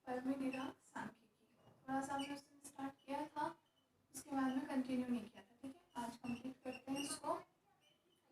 परमिनिरा सांख्यिकी, थोड़ा सा हमने उस दिन स्टार्ट किया था, उसके बाद में कंटिन्यू नहीं किया था। ठीक है, आज कंप्लीट करते हैं इसको।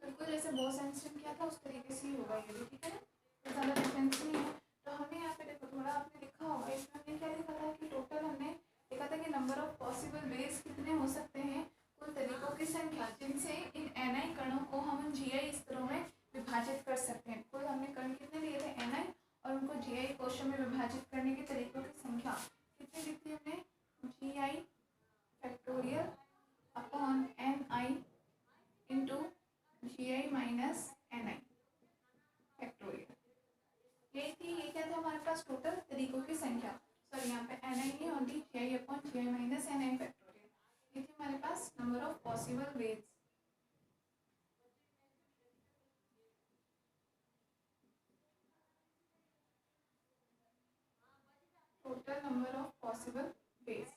बिल्कुल जैसे बोस एंड किया था उस तरीके से ही होगा ये भी। ठीक है ना, तो ज़्यादा डिफरेंस नहीं है। तो हमने यहाँ पे देखो थोड़ा आपने लिखा होगा, इसमें हमने क्या लिखा था कि टोटल हमने लिखा था कि नंबर ऑफ पॉसिबल वेज कितने हो सकते हैं, कुल तरीकों की संख्या जिनसे इन एनआई कणों को हम जीआई स्तरों में विभाजित कर सकते हैं। कुल हमने कण कितने लिए थे एनआई, और उनको जीआई कोशों में विभाजित करने के तरीकों की संख्या कितनी ली थी हमने, GI factorial upon N I into GI minus N I factorial. यही थी, ये क्या था हमारे पास टोटल तरीकों की संख्या। सॉरी यहाँ पे एन आई नहीं होती, GI upon GI minus N I factorial. ये थी हमारे पास number of possible ways. Total number of possible ways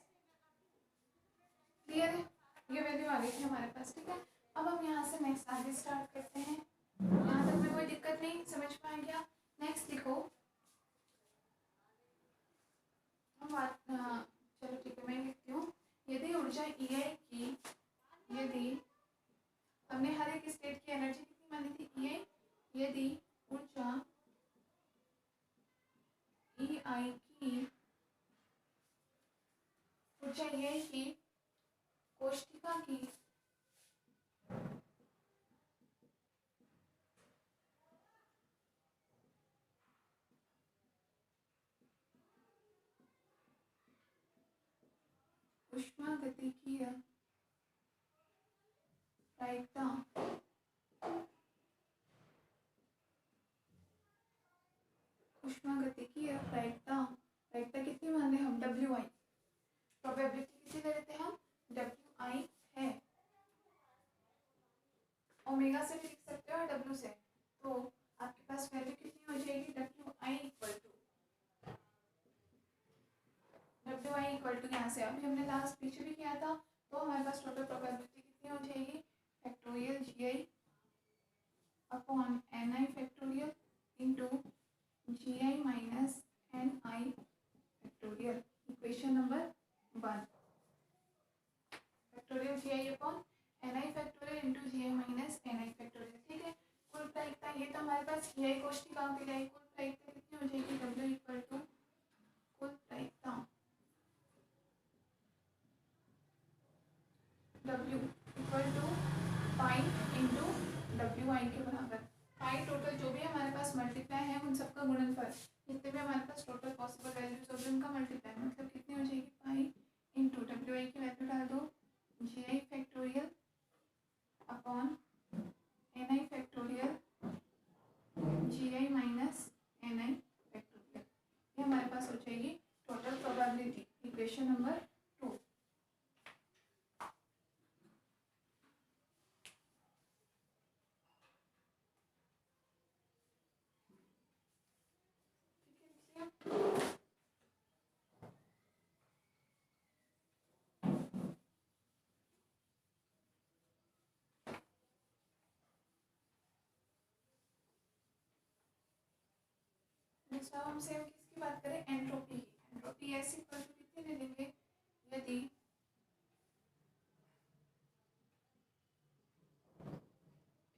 clear है, ये वैल्यू आ गई थी हमारे पास। ठीक है, अब हम यहाँ से नेक्स्ट आगे स्टार्ट करते हैं। यहाँ तक में कोई दिक्कत नहीं, समझ पाए क्या। नेक्स्ट लिखो हम बात, चलो ठीक है मैं लिखती हूँ। यदि ऊर्जा ई आई की, यदि हमने हर एक स्टेट की एनर्जी कितनी मानी थी ई आई, यदि ऊर्जा ई आई की, ऊर्जा ई आई की कोष्ठिका की ऊष्मागतिकीय प्रायिकता ऊष्मागतिकीय प्रायिकता प्रायिकता कितनी मान रहे हम, डब्ल्यू आई। प्रोबेबिलिटी कितनी ले लेते हैं हम, डब्ल्यू आई है। ओमेगा से भी लिख सकते हो और डब्ल्यू से, तो आपके पास वैल्यू कितनी हो जाएगी, डब्ल्यू आई इक्वल टू यहाँ से अभी हमने लास्ट पीछे भी किया था, तो हमारे पास टोटल प्रोबेबिलिटी कितनी हो जाएगी, factorial ji I upon N I factorial into ji I minus N I factorial. Equation number 1, factorial ji I upon N I factorial into ji I minus N I factorial. ठीक है, कुल प्रायिकता ये तो हमारे पास ई आई कोष्ठिकाओं के लिए कुल प्रायिकता कितनी हो जाएगी, डब्ल्यू इक्वल टू कुल प्रायिकता W equal to pi into W I के बराबर। पाई टोटल जो भी हमारे पास मल्टीप्लाई है उन सबका गुणनफल, जितने भी हमारे पास टोटल पॉसिबल वैल्यूज होगी उनका मल्टीप्लाई, मतलब कितनी हो जाएगी पाई इंटू डब्ल्यू आई की वैल्यू डाल दो जी आई factorial upon N I factorial ji I minus N I factorial. ये हमारे पास हो जाएगी total probability, equation number 2। Next अब हम सेम किसकी बात करें, एंट्रोपी की। एंट्रोपी ऐसी कितनी ले लेंगे, यदि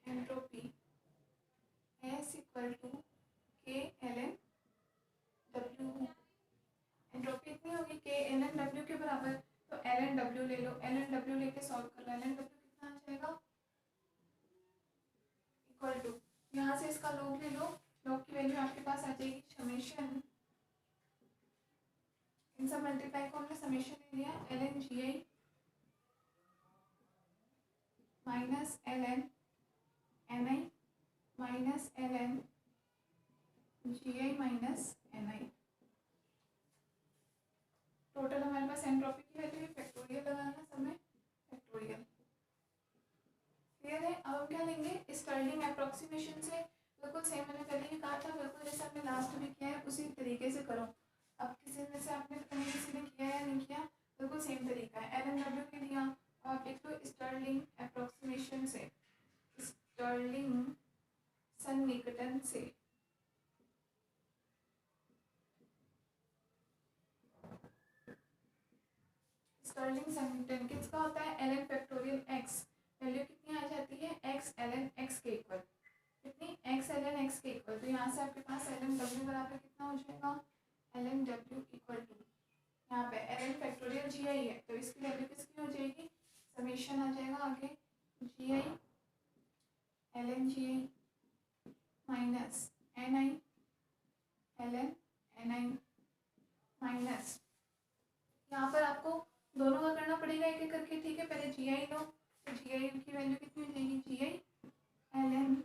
एंट्रोपी एस इक्वल टू के एल एन डब्ल्यू। एंट्रोपी इतनी होगी के एल एन डब्ल्यू के बराबर, तो एल एन डब्ल्यू ले लो, एल एन डब्ल्यू लेके सॉल्व कर लो, एल एन डब्ल्यू कितना आ जाएगा इक्वल टू, यहाँ से इसका लॉग ले लो, लॉग की वैल्यू आपके पास आ जाएगी समेशन, इन सब मल्टीप्लाई को हमने समेशन ले लिया, L N G I minus L N N I minus L N G I minus N I. Total हमारे पास एंट्रोपी की वैल्यू फैक्टोरियल लगाना समय, फैक्टोरियल क्लियर है। अब हम क्या लेंगे, स्टर्लिंग अप्रोक्सीमेशन से, बिल्कुल सेम मैंने पहले ही कहा था, बिल्कुल जैसे हमने लास्ट में किया है उसी तरीके से करो। अब किसी में से आपने पता नहीं किसी ने किया या नहीं किया, बिल्कुल सेम तरीका है। एल एन डब्ल्यू के लिया और आप लिख लो स्टर्लिंग अप्रोक्सीमेशन से, स्टर्लिंग सन्निकटन से। ln ji I minus N I ln N I minus, यहाँ पर आपको दोनों का करना पड़ेगा एक एक करके, ठीक है। पहले जी आई लो, तो जी आई की वैल्यू कितनी हो जाएगी, जी आई ln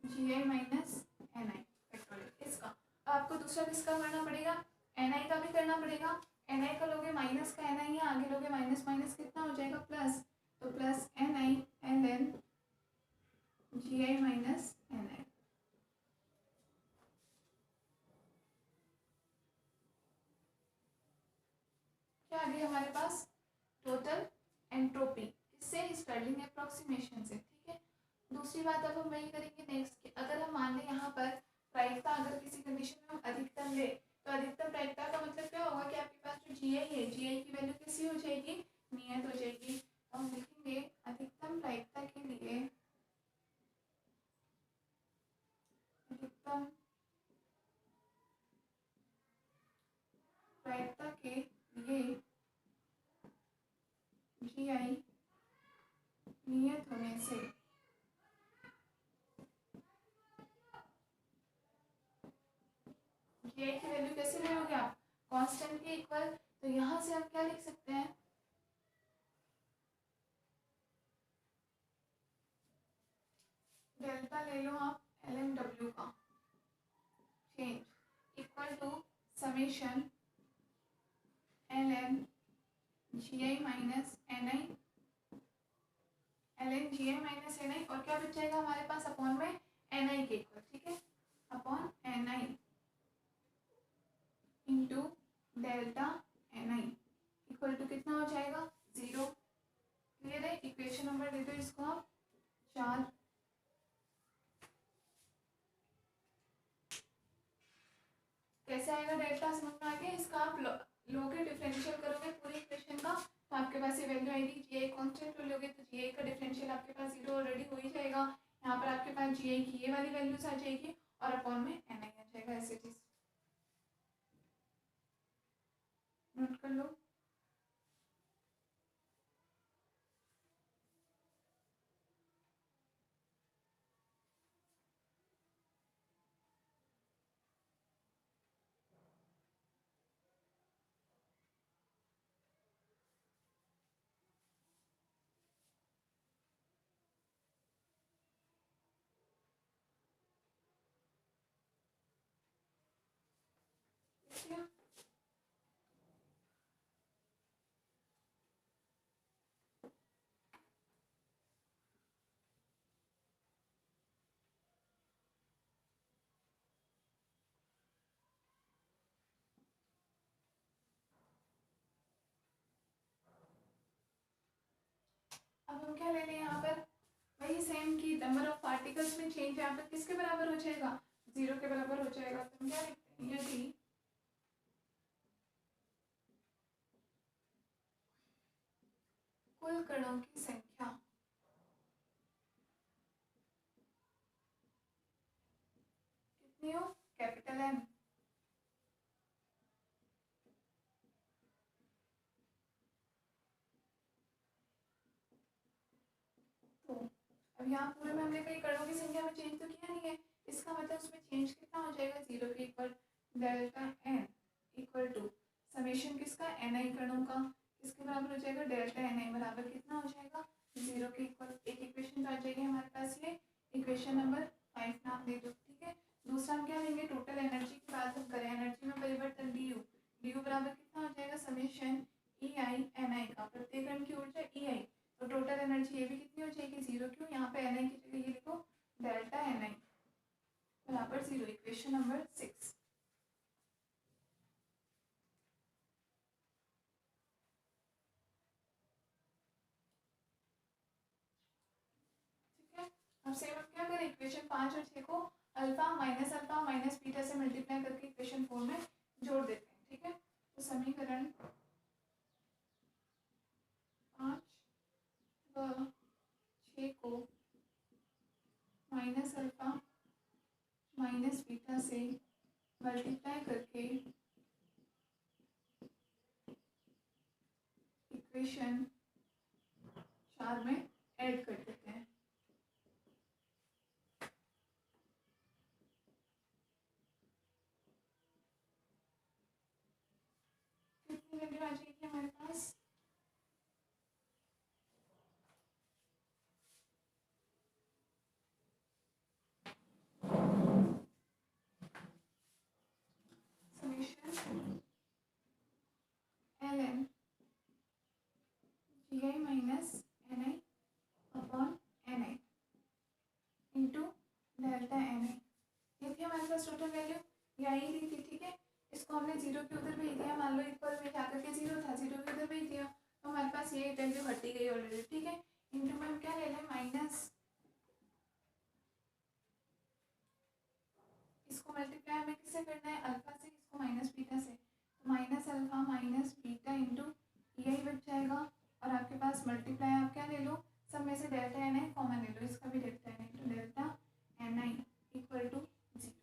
ji I minus N I factorial. इसका आपको दूसरा किसका करना पड़ेगा, एन आई का भी करना पड़ेगा। एन आई का लोगे माइनस का एन आई है, आगे लोगे माइनस माइनस कितना हो जाएगा प्लस, तो plus N I ln ji I minus N आई। क्या आ गया हमारे पास, टोटल एंट्रोपी, किससे, स्टर्लिंग एप्रोक्सीमेशन से, ठीक है। दूसरी बात अब हम वही करेंगे नेक्स्ट की, अगर हम मान लें यहाँ पर प्रायिकता अगर किसी कंडीशन में हम अधिकतम ले, तो अधिकतम प्रायिकता का मतलब क्या होगा कि आपके पास जो जी आई है, जी आई की वैल्यू कैसी हो जाएगी, नियत हो जाएगी। तो हम लिखेंगे अधिकतम प्रायिकता के लिए, अधिकतम प्रायिकता के लिए जी आई नियत होने से जी आई की वैल्यू कैसे लोगे आप, कांस्टेंट के इक्वल। तो यहाँ से हम क्या लिख सकते हैं, डेल्टा ले लो आप एल एम डब्ल्यू का change equal to summation L N G I minus N I, L N G I minus N I, और क्या बच जाएगा हमारे पास अपॉन में एन आई के इक्वल, ठीक है, upon N I into delta N I equal to कितना हो जाएगा, 0। क्लियर है, इक्वेशन नंबर दे दो इसको आप 4। कैसे आएगा डेल्टा, समझ में आ गया, इसका आप लोगे डिफरेंशियल करोगे पूरी इक्वेशन का, तो आपके पास ये वैल्यू आएगी, जी आई कॉन्स्टेंट लोगे तो जी आई का डिफरेंशियल आपके पास 0 ऑलरेडी हो ही जाएगा। यहाँ पर आपके पास जी आई की ये वाली वैल्यूज आ जाएगी और अपॉन में एन आई आ जाएगा, ऐसे चीज नोट कर लो। ठीक है, अब हम क्या ले लें यहाँ पर, वही सेम की नंबर ऑफ पार्टिकल्स में चेंज यहाँ पर किसके बराबर हो जाएगा, 0 के बराबर हो जाएगा। तो हम क्या लिखते हैं, यदि कुल कणों की संख्या कितनी हो, कैपिटल एम, तो अब यहाँ पूरे में हमने कई कणों की संख्या में चेंज तो किया नहीं है, इसका मतलब उसमें चेंज कितना हो जाएगा, 0 के equal delta N equal to summation किसका, एन आई कणों का, किसके बराबर हो जाएगा, डेल्टा एन आई बराबर कितना हो जाएगा, 0 के इक्वल। एक इक्वेशन तो आ जाएगी हमारे पास, ये इक्वेशन नंबर 5 नाम दे दो, ठीक है। दूसरा हम क्या लेंगे, टोटल एनर्जी की बात हम करें, एनर्जी में परिवर्तन डी यू, डी यू बराबर कितना हो जाएगा, समेशन ई आई एन आई का, प्रत्येक कण की ऊर्जा ई आई, तो टोटल एनर्जी ये भी कितनी हो जाएगी, 0। क्यों, यहाँ पे एन आई की जगह ये लिखो डेल्टा एन आई बराबर 0, इक्वेशन नंबर 6। ठीक है, अब सेम हम क्या करें, इक्वेशन 5 और 6 को अल्फा माइनस बीटा से मल्टीप्लाई करके इक्वेशन 4 में जोड़ देते हैं, ठीक है। तो समीकरण 5 व 6 को माइनस अल्फा माइनस बीटा से मल्टीप्लाई करके इक्वेशन 4 में ऐड कर देते हैं। वैल्यू आ जाएगी हमारे पास summation ln gi minus ni upon ni into delta ni। ये थी हमारे पास टोटल वैल्यू, यही दी थी, ठीक है। इसको हमने जीरो के उधर भेज दिया, मान लो इक्वल में जाकर के जीरो था, जीरो के उधर भेज दिया, तो हमारे पास ये वैल्यू हटी गई ऑलरेडी, ठीक है। इंटू में हम क्या ले लें, माइनस, इसको मल्टीप्लाई हमें किससे करना है, अल्फा से, इसको माइनस बीटा से, तो minus alpha minus beta into यही बच जाएगा। और आपके पास मल्टीप्लाई आप क्या ले लो, सब में से डेल्टा एन आई कॉमन ले लो, इसका भी डेल्टा एन आई, तो delta N I equal to zero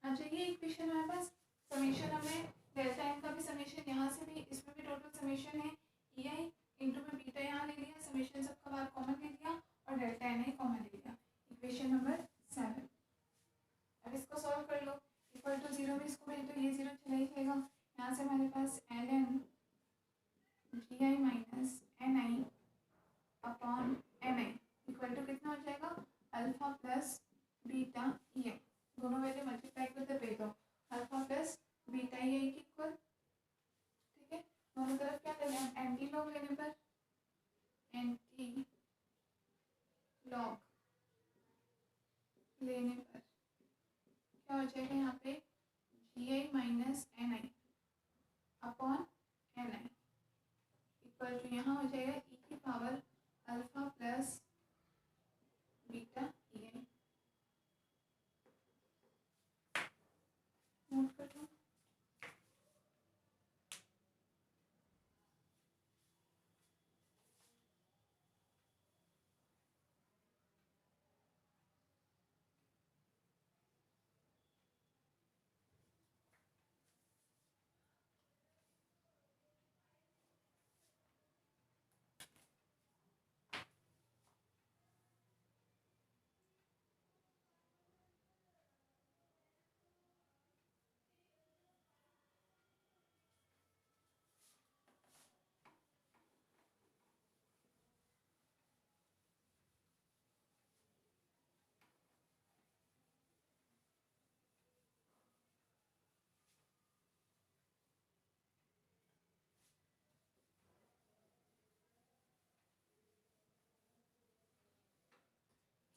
आ जाइए। इक्वेशन हमारे पास समीशन हमें डेल्टा एन का भी समीशन यहाँ से भी, इसमें भी टोटल समीशन है ई आई इंटू में बीटा यहाँ ले लिया, समीशन सबका बाहर कॉमन ले लिया और डेल्टा एन आई कॉमन ले लिया। Equation number 7। अब इसको सॉल्व कर लो, इक्वल टू जीरो में इसको भेज दो, ये जीरो चला ही जाएगा। यहाँ से हमारे पास L N G I minus N I upon N I equal to कितना हो जाएगा, alpha plus beta E I, दोनों वैल्यू मल्टीप्लाई करके भेज दो, alpha plus beta E I की इक्वल, ठीक है। दोनों तरफ क्या लेना है, एंटी लॉग लेने पर, एंटी लॉग लेने पर क्या हो जाएगा, यहाँ पे G I minus N I upon N I equal to यहाँ हो जाएगा ई की power alpha plus beta E I. Note कर लो।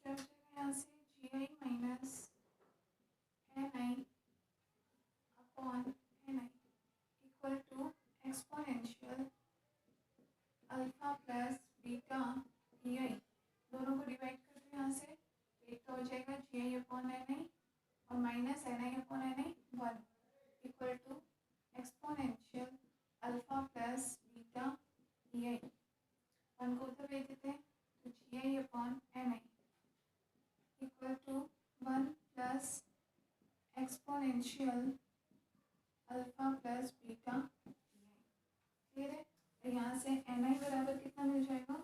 क्या हो जाएगा यहाँ से, G I minus N I upon N I equal to exponential alpha plus beta E I, दोनों को डिवाइड कर दो यहाँ से, तो एक तो हो जाएगा जी आई अपॉन एन आई और minus N I upon N I one equal to exponential alpha plus beta E I, one को उधर भेज देते हैं, तो G I upon N I equal to one plus exponential alpha plus beta, clear है। तो यहाँ से एन आई बराबर कितना मिल जाएगा,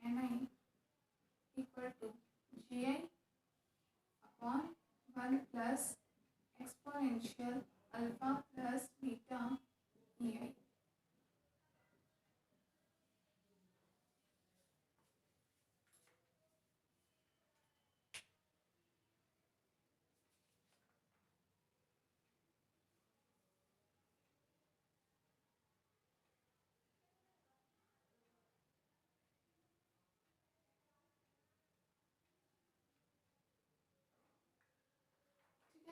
N I equal to G I upon one plus exponential alpha plus beta E I.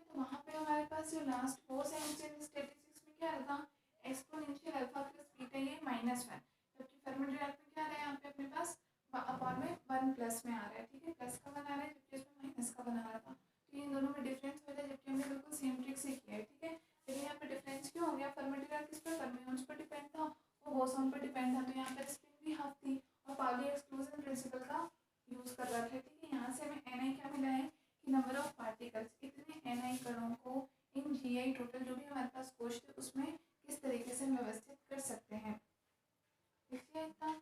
तो वहाँ पे हमारे पास जो लास्ट फोर सेंटेंस स्टैटिस्टिक्स में क्या था, एक्सपोनेंशियल अल्फा प्लस बीटा ये माइनस वन, जबकि फर्मेटिव में क्या आ रहा है, यहाँ पे अपने पास अपॉन में वन प्लस में आ रहा है, ठीक है, प्लस का वन आ रहा है जबकि इसमें माइनस का वन आ रहा था, तो इन दोनों में डिफरेंस हो जाए, जबकि हमने बिल्कुल सेम ट्रिक से किया है, ठीक है। लेकिन यहाँ पे डिफरेंस क्यों हो गया, फर्मेटिव किस पर, फर्मियोन्स पर डिपेंड था, वो बोसॉन पर डिपेंड था, तो यहाँ पर स्प्रिंग भी हाफ थी और पाउली एक्सक्लूजन प्रिंसिपल का यूज कर रहा था, ठीक है। यहाँ से हमें एन आई क्या मिला है कि नंबर ऑफ पार्टिकल्स, इतने एन आई कणों को इन जी आई टोटल जो भी हमारे पास कोश थे उसमें किस तरीके से व्यवस्थित कर सकते हैं, देखिए इतना।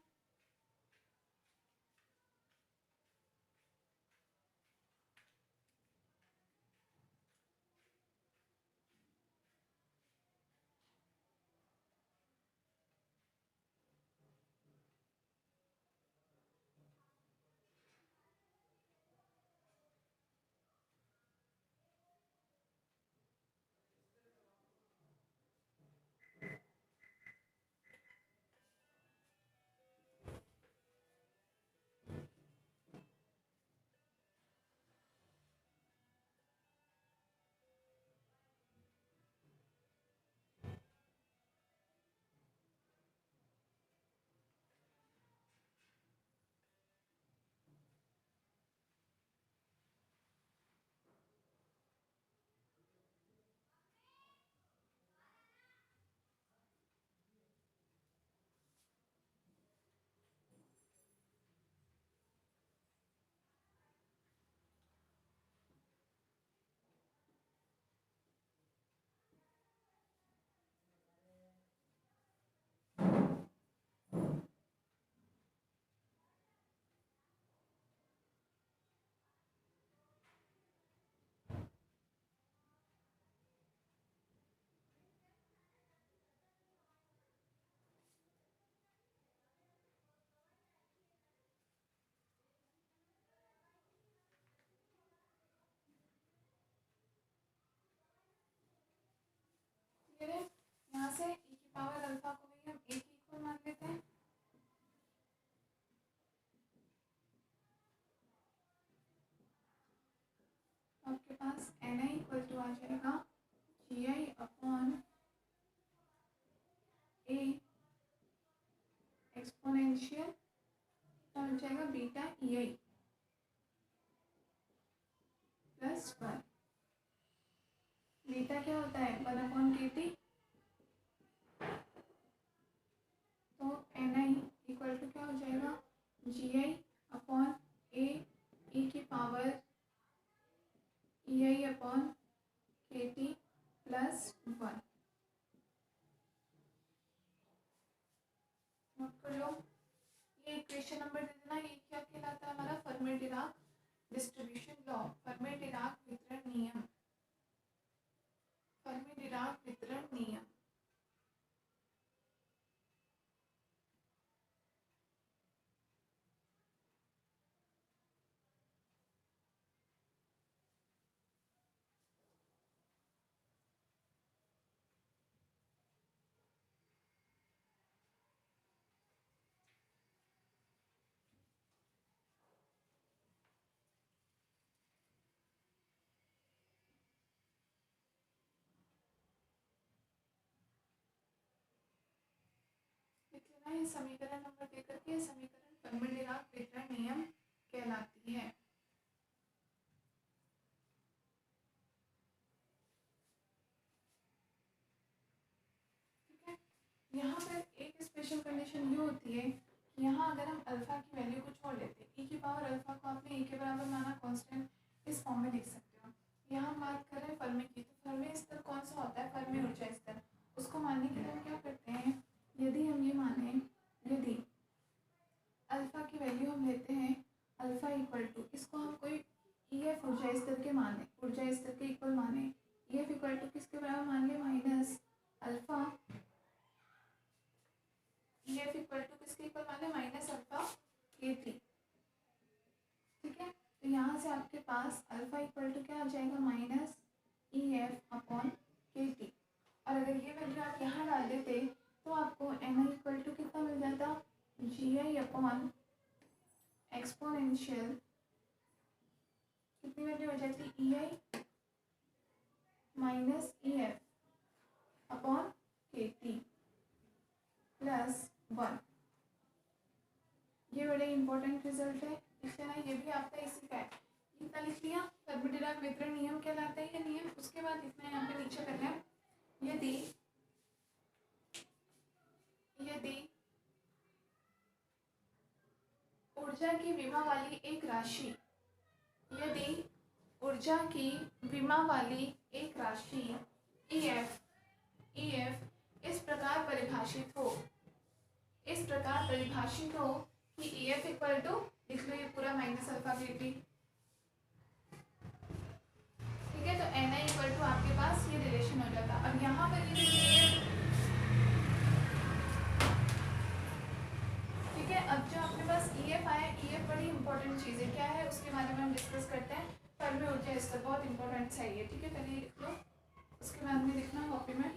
से e की पावर अल्फा को भी हम a के इक्वल मान लेते हैं। आपके पास ni इक्वल टू आ जाएगा gi अपॉन a एक्सपोनेंशियल क्या हो जाएगा बीटा ei प्लस 1। बीटा क्या होता है 1 अपॉन kt, तो ni इक्वल टू क्या हो जाएगा gi अपॉन a e की power ei upon kt plus 1। Note कर लो, ये इक्वेशन नंबर दे देना। ये क्या कहलाता है हमारा Fermi Dirac distribution law, Fermi Dirac वितरण नियम, फर्मी डिराक वितरण नियम। लिख लेना है समीकरण नंबर देकर के, समीकरण फर्मी डिराक वितरण नियम कहलाती है। ठीक है, यहाँ पर एक स्पेशल कंडीशन ये होती है कि यहाँ अगर हम अल्फा की वैल्यू को छोड़ लेते हैं, e की पावर अल्फा को आपने e के बराबर माना कांस्टेंट, इस फॉर्म में लिख सकते हो। यहाँ हम बात कर रहे हैं फर्मी की, तो फर्मी स्तर कौन सा होता है फर्मी ऊर्जा स्तर। उसको मानने के लिए हम क्या करते हैं, यदि हम ये माने यदि अल्फा की वैल्यू हम लेते हैं अल्फा इक्वल टू, इसको हम कोई EF ऊर्जा स्तर के माने, ऊर्जा स्तर के इक्वल माने, EF इक्वल टू किसके बराबर मान लिया minus alpha, EF equal to किसके इक्वल मान लिया माइनस अल्फा kt। ठीक है, तो यहाँ से आपके पास अल्फा इक्वल टू क्या आ जाएगा माइनस EF अपॉन kt। और अगर ये वैल्यू आप यहाँ डाल देते तो आपको ni इक्वल टू कितना मिल जाता gi अपॉन एक्सपोनेंशियल कितनी वैल्यू हो जाती ei minus EF upon kt plus 1। ये बड़े इंपॉर्टेंट रिजल्ट है, लिख लेना। ये भी आपका इसी का है, कितना लिख लिया फर्मी डिराक वितरण नियम कहलाता है ये नियम। उसके बाद लिखना है यहाँ पे नीचे करना है, यदि ऊर्जा की विमा वाली एक राशि, यदि ऊर्जा की विमा वाली एक राशि EF इस प्रकार परिभाषित हो, इस प्रकार परिभाषित हो कि EF इक्वल टू, लिख लो ये पूरा माइनस अल्फा kt। ठीक है, तो ni इक्वल टू आपके पास ये रिलेशन हो जाता। अब यहाँ पर ये ठीक है, अब जो अपने पास EF आया, EF बड़ी इंपॉर्टेंट चीज़ है, क्या है उसके बारे में हम डिस्कस करते हैं। फर्मी ऊर्जा स्तर बहुत इंपॉर्टेंट है ये। ठीक है, पहले ये लिख लो, उसके बाद में लिखना कॉपी में।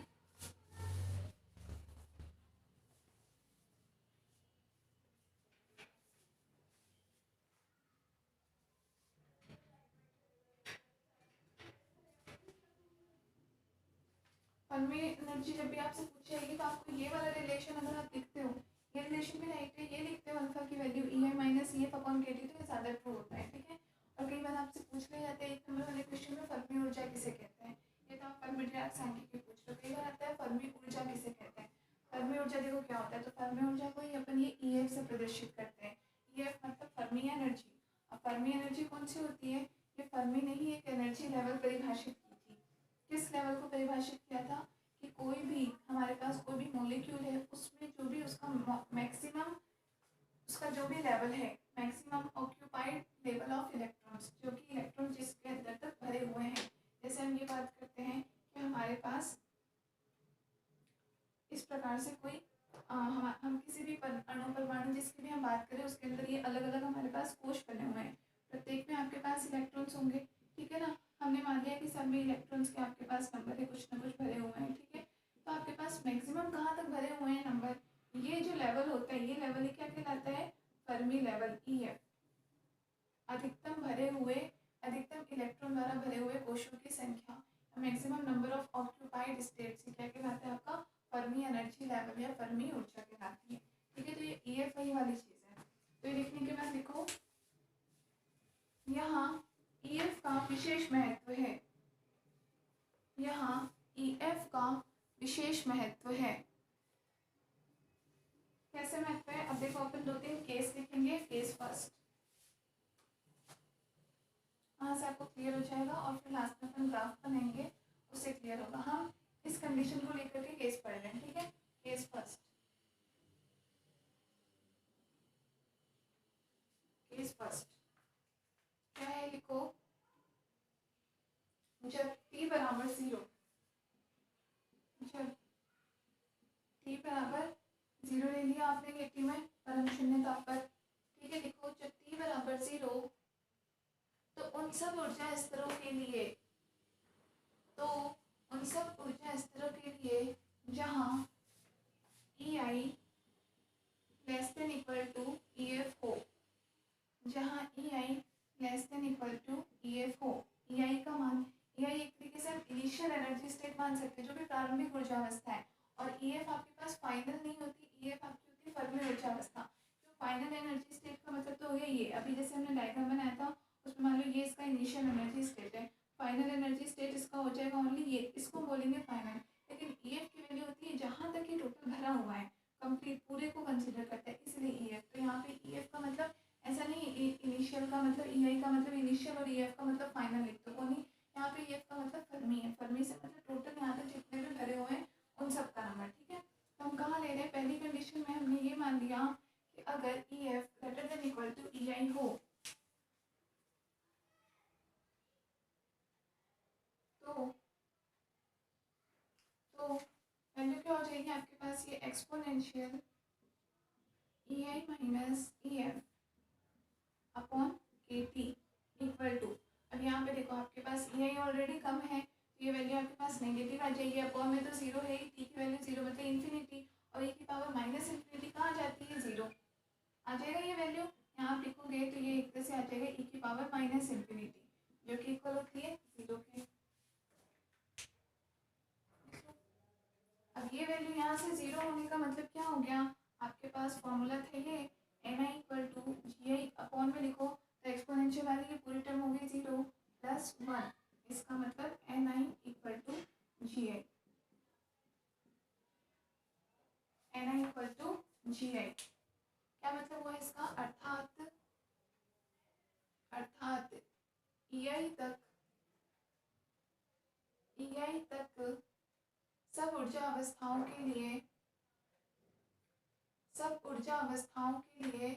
फर्मी एनर्जी जब भी आपसे पूछेगी तो आपको ये वाला रिलेशन अगर आप लिखते हो, ये रिलेशन भी राइट है, ये लिखते हो अल्फा की value EI minus EF upon kt, तो ये ज़्यादा ट्रू होता है। ठीक है, और कई बार आपसे पूछ ले जाते हैं 1 नंबर वाले क्वेश्चन में फर्मी ऊर्जा किसे कहते हैं, ये तो आप फर्मी डिराक सांख्यिकी पूछ लो। कई बार आता है फर्मी ऊर्जा किसे कहते हैं। फर्मी ऊर्जा देखो क्या होता है, तो फर्मी ऊर्जा को ही अपन ये EF से प्रदर्शित करते हैं। EF मतलब फर्मी एनर्जी। अब फर्मी एनर्जी कौन सी होती है, ये फर्मी ने ही एक एनर्जी लेवल परिभाषित की थी। किस लेवल को परिभाषित किया था कि कोई भी हमारे पास कोई भी मॉलिक्यूल है, उसमें जो भी उसका मैक्सिमम, उसका जो भी लेवल है, maximum occupied level of electrons, जो कि इलेक्ट्रॉन जिसके अंदर तक भरे हुए हैं। जैसे हम ये बात करते हैं कि हमारे पास इस प्रकार से कोई हम किसी भी अणु परमाणु जिसकी भी हम बात करें, उसके अंदर ये अलग अलग हमारे पास कोश बने हुए हैं, प्रत्येक में आपके पास इलेक्ट्रॉन्स होंगे। ठीक है ना, हमने मान लिया कि सब में इलेक्ट्रॉन्स के आपके पास नंबर है, कुछ ना कुछ भरे हुए हैं। ठीक है, तो आपके पास मैक्सिमम कहाँ तक भरे हुए हैं नंबर, ये जो लेवल होता है ये लेवल ही क्या कहलाता है, फर्मी लेवल EF। अधिकतम भरे हुए, अधिकतम इलेक्ट्रॉन द्वारा भरे हुए कोशों की संख्या, maximum number of occupied states क्या कहलाता है आपका, फर्मी एनर्जी लेवल या फर्मी ऊर्जा कहलाती है। ठीक है, तो ये EF वही वाली चीज़ है। तो ये लिखने के बाद देखो यहाँ EF का विशेष महत्व है, यहाँ EF का विशेष महत्व है। कैसे महत्व है, अब देखो अपन 2-3 केस लिखेंगे। केस फर्स्ट, वहाँ से आपको क्लियर हो जाएगा और फिर लास्ट में अपन ग्राफ बनाएंगे, उससे क्लियर होगा। हम इस कंडीशन को लेकर के केस पढ़ रहे हैं। ठीक है, केस फर्स्ट, केस फर्स्ट क्या है, लिखो जब t बराबर 0, जब t बराबर 0 ले लिया आपने केटी में परम शून्यता पर। ठीक है, लिखो जब t बराबर 0 तो उन सब ऊर्जा स्तरों के लिए, तो उन सब ऊर्जा स्तरों के लिए जहाँ EI less than equal to EF हो, जहाँ EI less than equal to EF हो। EI का मान, EI एक तरीके से हम इनिशियल एनर्जी स्टेट मान सकते हैं जो कि प्रारंभिक ऊर्जा अवस्था है, और EF आपके पास फाइनल नहीं होती, EF आपकी होती है फर्मी ऊर्जा अवस्था। जो फाइनल एनर्जी स्टेट का मतलब तो हो गया ये, अभी जैसे हमने डायग्राम बनाया था उसमें मान लो ये इसका इनिशियल एनर्जी स्टेट है, फाइनल एनर्जी स्टेट इसका हो जाएगा ओनली ये, इसको बोलेंगे फाइनल। लेकिन EF की वैल्यू होती है जहाँ तक ये टोटल भरा हुआ है, कंप्लीट पूरे को कंसिडर करता है, इसलिए EF। तो यहाँ पे EF का मतलब ऐसा नहीं, इनिशियल का मतलब EI का मतलब इनिशियल और EF का मतलब फाइनल लिख दो, नहीं, यहाँ पे EF का मतलब फर्मी है, फर्मी से मतलब टोटल यहाँ तक जितने भी भरे हुए हैं उन सब का नंबर। ठीक है, तो हम कहाँ ले रहे हैं, पहली कंडीशन में हमने ये मान लिया कि अगर EF greater than equal to EI हो तो वैल्यू क्या हो जाएगी आपके पास, ये exponential EI minus EF upon KT equal to, अब यहाँ पे देखो आपके पास EI ऑलरेडी कम है तो ये वैल्यू आपके पास नेगेटिव आ जाएगी, अपॉन में तो 0 है, t की वैल्यू 0 मतलब इन्फिनिटी, और e की पावर माइनस इन्फिनिटी कहाँ जाती है, 0 आ जाएगा ये वैल्यू। यहाँ आप लिखोगे तो ये एक तरह से आ जाएगा e की पावर माइनस इन्फिनिटी, जो कि इक्वल होती है 0 के। अब ये वैल्यू यहाँ से 0 होने का मतलब क्या हो गया, आपके पास फॉर्मूला था ये ni equal to GI upon में लिखो तो एक्सपोनेंशियल वाली ये पूरी टर्म हो गई 0 प्लस 1, इसका मतलब ni equal to GI, ni equal to GI क्या मतलब हुआ इसका, अर्थात EI तक सब ऊर्जा अवस्थाओं के लिए, सब ऊर्जा अवस्थाओं के लिए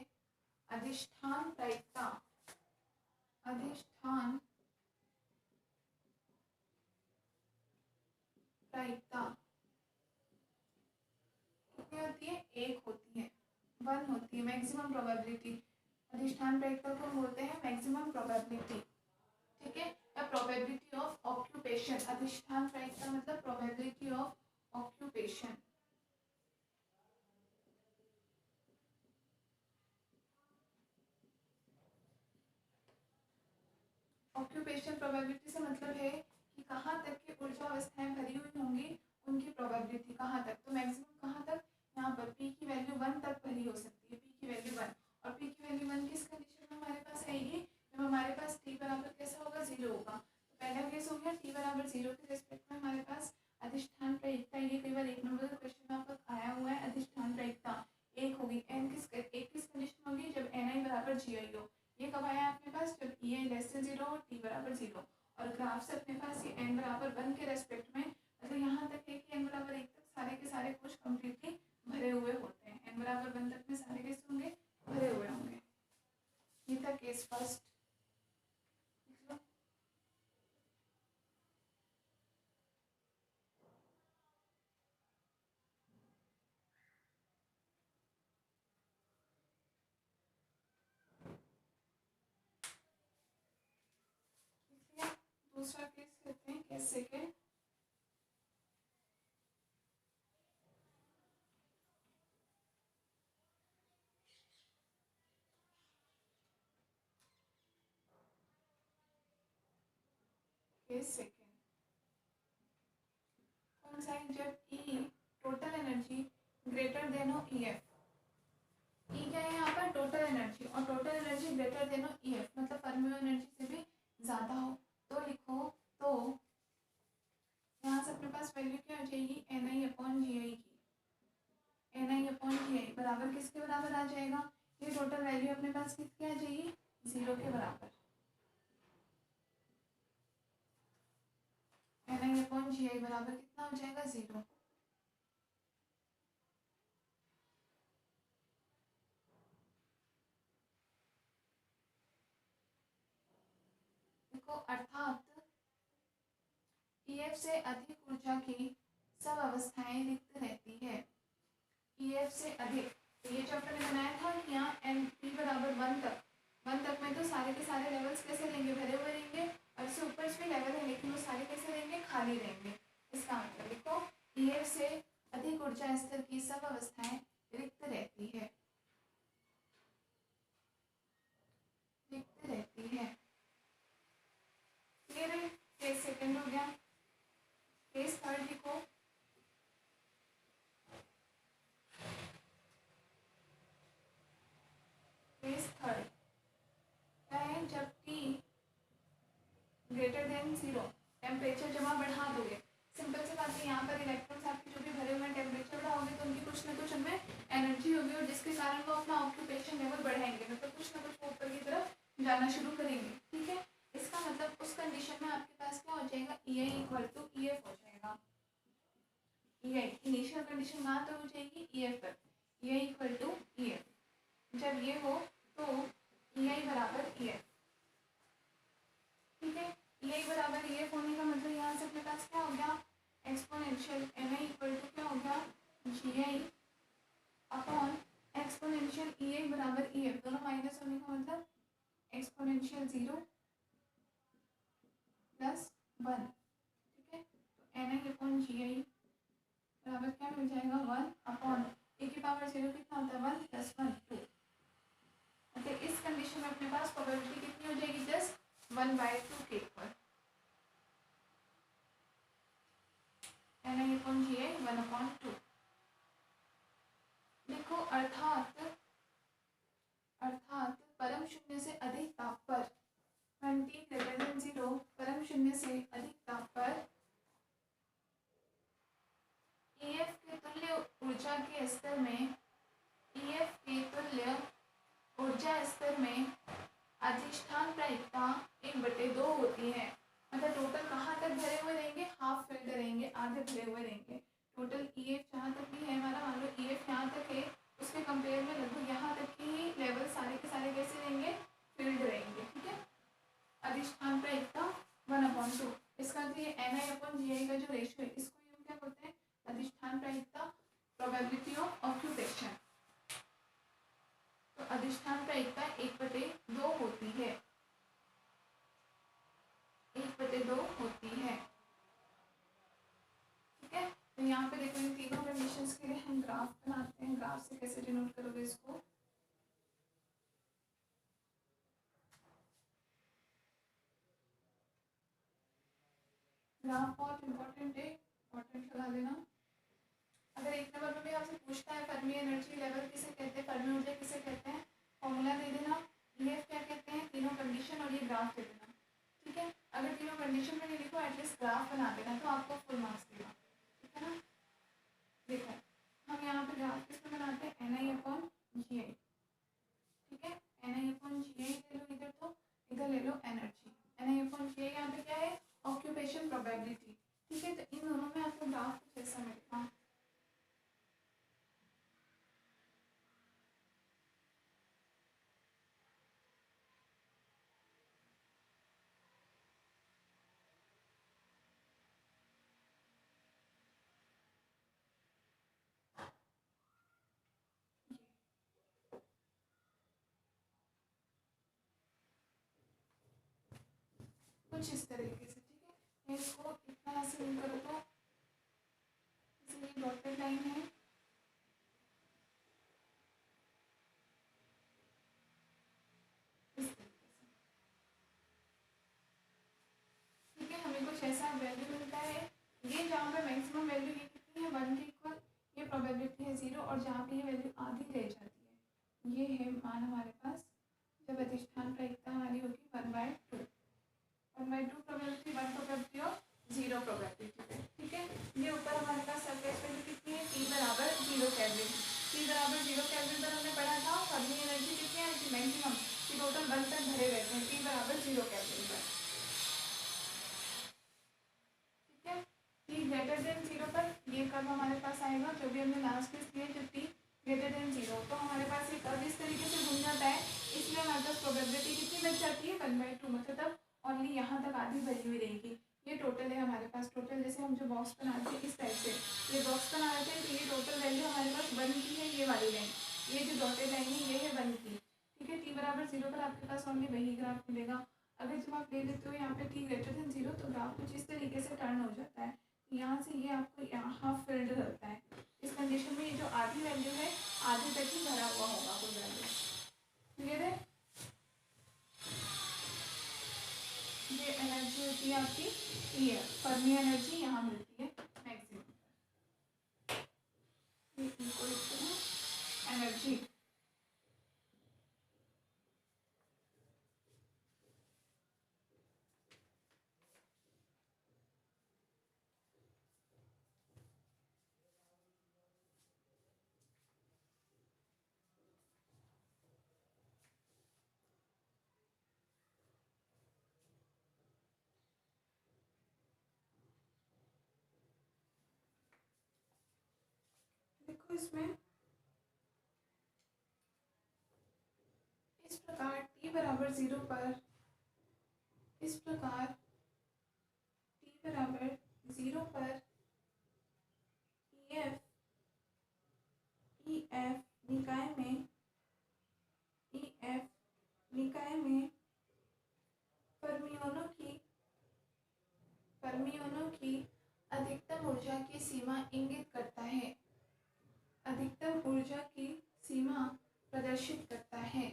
अधिष्ठान प्रायिकता, अधिष्ठान प्रायिकता कितनी होती है, 1 होती है, 1 होती है, मैक्सिमम प्रोबेबिलिटी। अधिष्ठान प्रायिकता को बोलते हैं मैक्सिमम प्रोबेबिलिटी। ठीक है, या प्रोबेबिलिटी ऑफ ऑक्यूपेशन, अधिष्ठान प्रायिकता मतलब probability of occupation. Occupation probability से मतलब है कि कहाँ तक की ऊर्जा अवस्थाएं भरी हुई होंगी उनकी प्रोबेबिलिटी कहाँ तक, तो मैक्सिमम कहाँ तक, यहाँ पर p की वैल्यू 1 तक भरी हो सकती है, p की वैल्यू 1, और p की वैल्यू 1 किस कंडीशन में हमारे पास आएगी, जब हमारे पास t बराबर कैसा होगा, 0 होगा। तो पहला केस हो गया t बराबर 0 के रिस्पेक्ट में हमारे पास अधिष्ठान प्रायिकता, ये कई बार 1 नंबर का क्वेश्चन में आपका आया हुआ है, अधिष्ठान प्रायिकता 1 होगी, n किस कंडीशन होगी, जब ni बराबर GI हो। ये कब आया आपके पास, जब EI लेस देन 0 और t बराबर 0, और ग्राफ से अपने पास ये n बराबर 1 के रेस्पेक्ट में, मतलब यहाँ तक है कि n बराबर 1 तक सारे के सारे कुछ कम्प्लीटली भरे हुए होते हैं, n बराबर 1 तक में सारे कैसे होंगे, भरे हुए होंगे। ये था केस फर्स्ट। दूसरा केस लेते हैं, केस सेकेंड। केस सेकेंड कौन सा है, जब ई टोटल एनर्जी ग्रेटर देन हो ई एफ। ई क्या है यहाँ पर, टोटल एनर्जी, और टोटल एनर्जी ग्रेटर देन हो ई एफ मतलब फर्मी एनर्जी से भी ज़्यादा हो। तो लिखो, तो यहाँ से अपने पास वैल्यू क्या हो जाएगी, एन आई अपॉन जी आई की। एन आई अपॉन जी आई बराबर किसके बराबर आ जाएगा, ये टोटल वैल्यू अपने पास किसके आ जाएगी, 0 के बराबर। एन आई अपॉन जी आई बराबर कितना हो जाएगा, 0। देखो अर्थात ईएफ से अधिक ऊर्जा की सब अवस्थाएं रिक्त रहती है। ईएफ से अधिक, तो ये जो अपने बनाया था कि यहाँ एन पी बराबर 1 तक में तो सारे के सारे लेवल्स कैसे रहेंगे, भरे हुए रहेंगे, और इससे ऊपर भी लेवल है लेकिन वो सारे कैसे रहेंगे, खाली रहेंगे। इसका मतलब देखो ईएफ से अधिक ऊर्जा स्तर की सब अवस्थाएं रिक्त रहती है, रिक्त रहती है। क्लियर है, केस सेकंड हो गया। केस थर्ड लिखो, केस थर्ड क्या है, जब टी ग्रेटर देन 0 टेम्परेचर जब आप बढ़ा दोगे, सिंपल सी बात है, यहाँ पर इलेक्ट्रॉन्स आपके जो भी भरे हुए टेम्परेचर बढ़ाओगे तो उनकी कुछ ना कुछ उनमें एनर्जी होगी और जिसके कारण वो अपना ऑक्यूपेशन लेवल बढ़ाएंगे, मतलब कुछ ना कुछ वो ऊपर की तरफ जाना शुरू करेंगे। ठीक है, इसका मतलब उस कंडीशन में आपके पास क्या हो जाएगा, ई आई इक्वल टू ई एफ हो जाएगा। ई आई इनिशियल कंडीशन कहाँ तक हो जाएगी, ई एफ तक। ई आई इक्वल टू ई एफ जब ये हो तो ई आई बराबर ई एफ। ठीक है, ई आई बराबर ई एफ होने का मतलब यहाँ से अपने पास क्या हो गया, exponential N I equal to क्या हो गया, जी आई अपॉन एक्सपोनेंशियल ई आई बराबर ई एफ, दोनों माइनस होने का मतलब एक्सपोनेंशियल 0 प्लस 1। ठीक है, तो एन आई अपॉन जी आई बराबर क्या मिल जाएगा, 1 अपॉन ए की पावर 0 कितना होता है, 1 प्लस 1 2। ओके, इस कंडीशन में अपने पास प्रोबेबिलिटी कितनी हो जाएगी, जस्ट 1/2 के ऊपर एन आई अपॉन जी आई 1/2। देखो अर्थात परम शून्य से अधिक ताप पर, when t greater than 0 परम शून्य से अधिक ताप पर ईएफ के तुल्य ऊर्जा के स्तर में, ईएफ के तुल्य ऊर्जा स्तर में अधिष्ठान प्रायिकता 1/2 होती है। मतलब टोटल कहाँ तक भरे हुए रहेंगे, हाफ फिल्ड रहेंगे, आधे भरे हुए रहेंगे। टोटल ईएफ जहाँ तक भी है हमारा, मान लो ईएफ यहाँ तक है, उसके कंपेयर में लगभग यहाँ तक की ही लेवल सारे के सारे कैसे रहेंगे, फील्ड रहेंगे। ठीक है, अधिष्ठान प्रायिकता 1/2। इसका अर्थ ये एन आई अपॉन जी आई का जो रेशियो है इसको हम क्या बोलते हैं, अधिष्ठान प्रायिकता, प्रोबेबिलिटी ऑफ ऑक्यूपेशन। तो अधिष्ठान प्रायिकता 1/2 होती है, 1/2 होती है। ठीक है, तो यहाँ पे देखो इन तीनों कंडीशंस के लिए हम ग्राफ बनाते हैं। ग्राफ से कैसे डिनोट करोगे इसको, ग्राफ बहुत इंपॉर्टेंट है, इंपॉर्टेंट लगा देना। अगर एक नंबर में भी आपसे पूछता है फर्मी एनर्जी लेवल किसे कहते हैं, फर्मी ऊर्जा किसे कहते हैं, फॉर्मूला दे देना, ईएफ क्या कहते हैं, तीनों कंडीशन और ये ग्राफ दे देना। ठीक है, अगर तीनों कंडीशन में नहीं लिखो एटलीस्ट ग्राफ बना देना तो आपको फुल मार्क्स देगा। ठीक है ना, देखो हम यहाँ पे ग्राफ किसमें बनाते हैं, एन आई अपॉन जी आई। ठीक है, एन आई अपॉन जी आई ले लो इधर, तो इधर ले low energy. N I upon जी आई यहाँ पे क्या है, ऑक्यूपेशन प्रोबेबिलिटी। ठीक है, तो इन दोनों में आपको ग्राफ कुछ ऐसा मिलेगा। कुछ इस तरीके से। ठीक है, इसको इतना ऐसे नहीं करो तो इसलिए डॉटेड लाइन है, इस तरीके से। ठीक है, हमें वैल्यू मिलता है। ये जहाँ पे मैक्सिमम वैल्यू ये कितनी है 1 के इक्वल, ये प्रोबेबिलिटी है 0, और जहाँ पे ये वैल्यू आधी रह जाती है ये है मान हमारे पास जब अधिष्ठान प्रायिकता हमारी होगी 1/2 प्रोबेबिलिटी 1 प्रोबेबिलिटी और 0 प्रोबेबिलिटी पे। ठीक है, ये ऊपर हमारे पास सरफेस वैल्यू कितनी है T बराबर 0 केल्विन। T बराबर 0 केल्विन पर हमने पढ़ा था फर्मी एनर्जी कितनी है कि मैक्सिमम कि टोटल 1 तक भरे रहते हैं T बराबर 0 केल्विन पर। ठीक है, T ग्रेटर देन 0 पर ये कर्व हमारे पास आएगा जो भी हमने लास्ट में किया जब T ग्रेटर देन 0, तो हमारे पास ये कर्व इस तरीके से घूम जाता है, इसलिए हमारे पास प्रोबेबिलिटी कितनी बच जाती है 1/2, मतलब ओनली यहाँ तक आधी भरी हुई रहेगी। ये टोटल है हमारे पास, टोटल जैसे हम जो बॉक्स बनाते हैं इस टाइप से ये बॉक्स बना रहे थे, तो ये टोटल वैल्यू हमारे पास 1 की है, ये वाली लाइन, ये जो डॉटेड लाइन है ये है 1 की। ठीक है, T बराबर 0 पर आपके पास ओनली वही ग्राफ मिलेगा। अगर जब आप ले लेते हो यहाँ पे T ग्रेटर देन 0 तो ग्राफ कुछ इस तरीके से टर्न हो जाता है, यहाँ से ये आपको यहाँ फिल्ड रहता है। इस कंडीशन में ये जो आधी वैल्यू है आधे तक ही भरा हुआ होगा कोई वैल्यू। क्लियर है, ये एनर्जी होती है आपकी ये फर्मी एनर्जी यहाँ मिलती है मैक्सिमम, ये इनको लिखते हैं एनर्जी। देखो इसमें इस प्रकार T बराबर 0 पर, इस प्रकार T बराबर 0 पर EF निकाय में, EF निकाय में फर्मियोनों की अधिकतम ऊर्जा की सीमा इंगित करता है, अधिकतम ऊर्जा की सीमा प्रदर्शित करता है।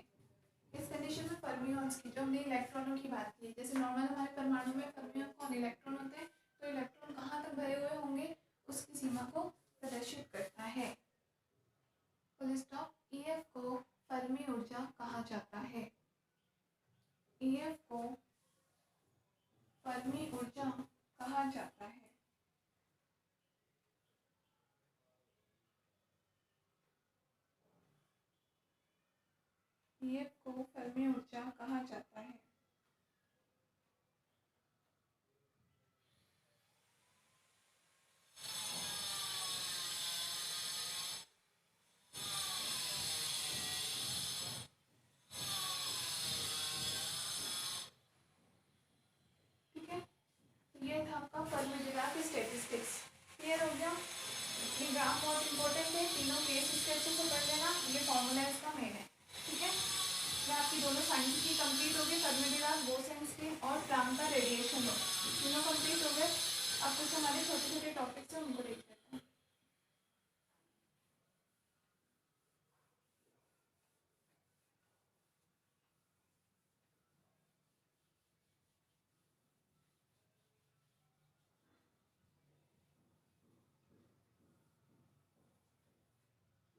इस कंडीशन में फर्मियंस की जो हमने इलेक्ट्रॉनों की बात की, जैसे नॉर्मल हमारे परमाणु में फर्मियन कौन इलेक्ट्रॉन होते हैं, तो इलेक्ट्रॉन कहाँ तक भरे हुए होंगे उसकी सीमा को प्रदर्शित करता है। Full stop. EF को फर्मी ऊर्जा कहा जाता है, EF को फर्मी ऊर्जा कहा जाता है। EF को फर्मी ऊर्जा कहा जाता है। ठीक है, ये था आपका फर्मी-डिराक स्टैटिस्टिक्स। क्लियर हो गया, ये ग्राफ बहुत इंपॉर्टेंट है, तीनों केस इसके अच्छे से पढ़ लेना, ये फॉर्मूला इसका मेन है। ठीक है, ये आपकी दोनों साइंस की कंप्लीट हो गई, फर्मी-डिराक बोस-आइंस्टीन और प्लांक का रेडिएशन लॉ तीनों कंप्लीट हो गए। अब कुछ हमारे छोटे छोटे टॉपिक्स हैं उनको देख लेते हैं।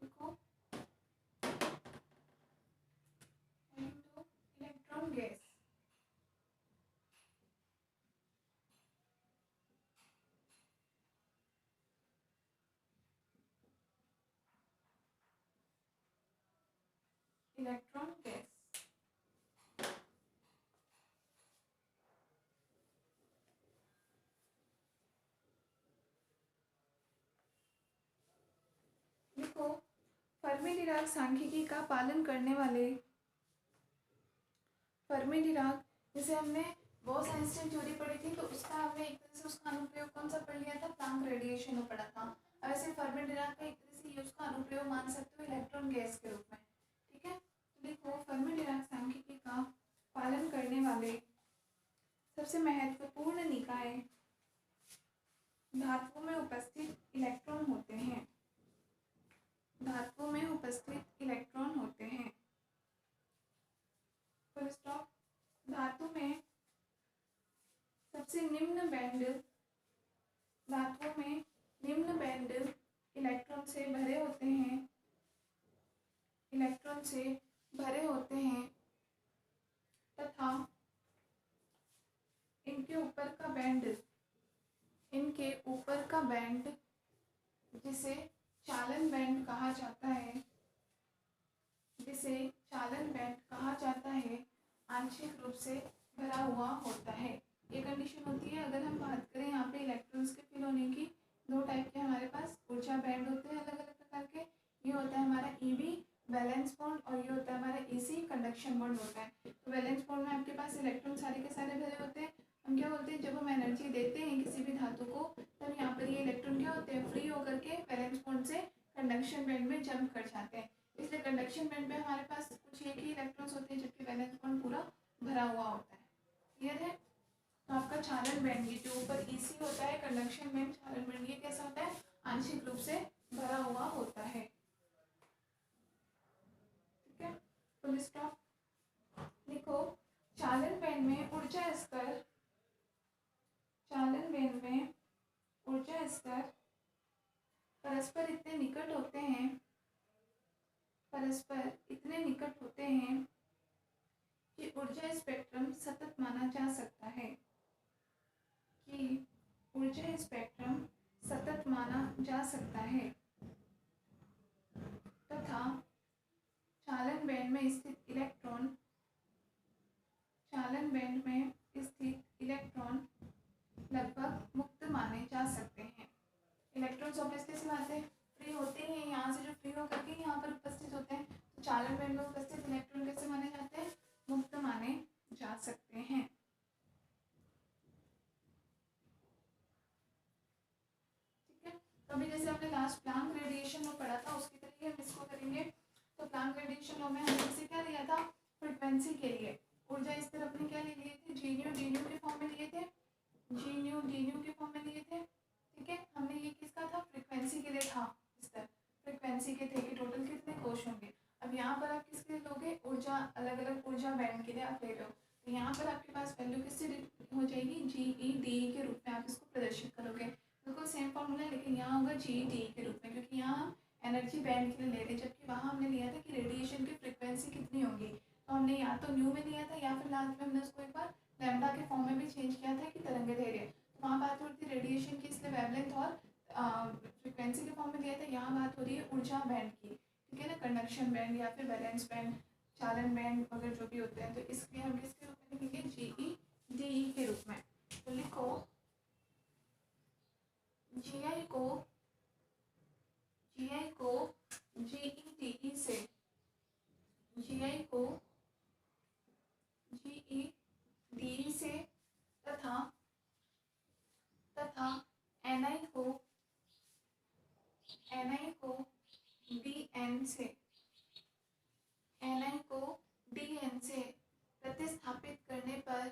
देखो, इलेक्ट्रॉन गैस, इलेक्ट्रॉन गैस, देखो फर्मी-डिराक सांख्यिकी का पालन करने वाले, फर्मी-डिराक जैसे हमने बोस-आइंस्टीन थ्योरी पढ़ी थी तो उसका हमने एक तरह से उसका अनुप्रयोग कौन सा पढ़ लिया था, प्लांक रेडिएशन को पढ़ा था। अब ऐसे फर्मी-डिराक का एक तरह से ये उसका अनुप्रयोग मान सकते हो इलेक्ट्रॉन गैस के रूप में। ठीक है, तो देखो फर्मी-डिराक सांख्यिकी का पालन करने वाले सबसे महत्वपूर्ण निकाय धातुओं में उपस्थित इलेक्ट्रॉन होते हैं, धातुओं में उपस्थित इलेक्ट्रॉन होते हैं। Full stop. धातु में सबसे निम्न बैंड इलेक्ट्रॉन से भरे होते हैं तथा इनके ऊपर का बैंड जिसे चालन बैंड कहा जाता है आंशिक रूप से भरा हुआ होता है। ये कंडीशन होती है। अगर हम बात करें यहाँ पे इलेक्ट्रॉन्स के फिल होने की, दो टाइप के हमारे पास ऊर्जा बैंड होते हैं अलग अलग प्रकार के। ये होता है हमारा ईबी वैलेंस बॉन्ड और ये होता है हमारा ईसी कंडक्शन बॉन्ड होता है। तो वैलेंस बॉन्ड में आपके पास इलेक्ट्रॉन सारे के सारे भरे होते हैं। हम क्या बोलते हैं, जब हम एनर्जी देते हैं किसी भी धातु को, तब यहाँ पर ये इलेक्ट्रॉन क्या होते हैं, फ्री होकर के वैलेंस बॉन्ड से कंडक्शन बैंड में जंप कर जाते हैं। इसलिए कंडक्शन बैंड में हमारे पास कुछ एक ही इलेक्ट्रॉन्स होते हैं जबकि वैलेंस बॉन्ड पूरा भरा हुआ होता है। क्लियर है? तो आपका चालन बैंड, ये जो ऊपर ईसी होता है कंडक्शन बैंड, चालन बैंड, ये कैसा होता है, आंशिक रूप से भरा हुआ होता है। ठीक है, फुल स्टॉप। लिखो, चालन बैंड में ऊर्जा स्तर परस्पर इतने निकट होते हैं कि ऊर्जा स्पेक्ट्रम सतत माना जा सकता है तथा चालन बैंड में स्थित इलेक्ट्रॉन लगभग मुक्त माने जा सकते हैं। इलेक्ट्रॉन्स ऑब्वियसली सी बात है फ्री होते ही हैं, यहाँ से जो फ्री होकर के यहाँ पर उपस्थित होते हैं। तो चालन बैंड में उपस्थित इलेक्ट्रॉन कैसे माने जाते हैं, मुक्त माने जा सकते हैं। ठीक है, तो अभी जैसे हमने लास्ट प्लांक रेडिएशन में पढ़ा था उसकी तरह हम इसको करेंगे। तो प्लांक रेडिएशन लॉ में हमने इसे क्या लिया था, फ्रीक्वेंसी के लिए ऊर्जा स्तर अपने क्या ले लिए थे, जी न्यू के फॉर्म में लिए थे, के फॉर्म में लिए थे। ठीक है, हमने ये किसका था, फ्रीक्वेंसी के लिए था, स्तर फ्रीक्वेंसी के थे कि टोटल कितने कोश होंगे। अब यहाँ पर आप किसके लिए लोगे, ऊर्जा, अलग अलग ऊर्जा बैंड के लिए आप ले रहे हो। तो यहाँ पर आपके पास वैल्यू किससे हो जाएगी, GeDe के रूप में आप इसको प्रदर्शित करोगे। बिल्कुल सेम फॉर्मूला है लेकिन यहाँ होगा GeDe के रूप में, क्योंकि यहाँ हम एनर्जी बैंड के लिए ले रहे हैं, जबकि वहाँ हमने लिया था कि रेडिएशन की फ्रीक्वेंसी कितनी होगी। तो हमने या तो न्यू में लिया था या फिर लास्ट में हमने उसको एक बार लैम्डा के फॉर्म में भी चेंज किया था कि तरंग दैर्घ्य। तो वहाँ बात हो रही थी रेडिएशन की, इसलिए वेवलेंथ और फ्रीक्वेंसी के फॉर्म में लिया था। यहाँ बात हो रही है ऊर्जा बैंड की। ठीक है ना, कंडक्शन बैंड या फिर वैलेंस बैंड, चालन बैंड वगैरह जो भी होते हैं। तो इसलिए हम किसके रूप में लिखेंगे, GeDe के रूप में। तो लिखो, GI को GeDe से तथा Ni को Dn से प्रतिस्थापित करने पर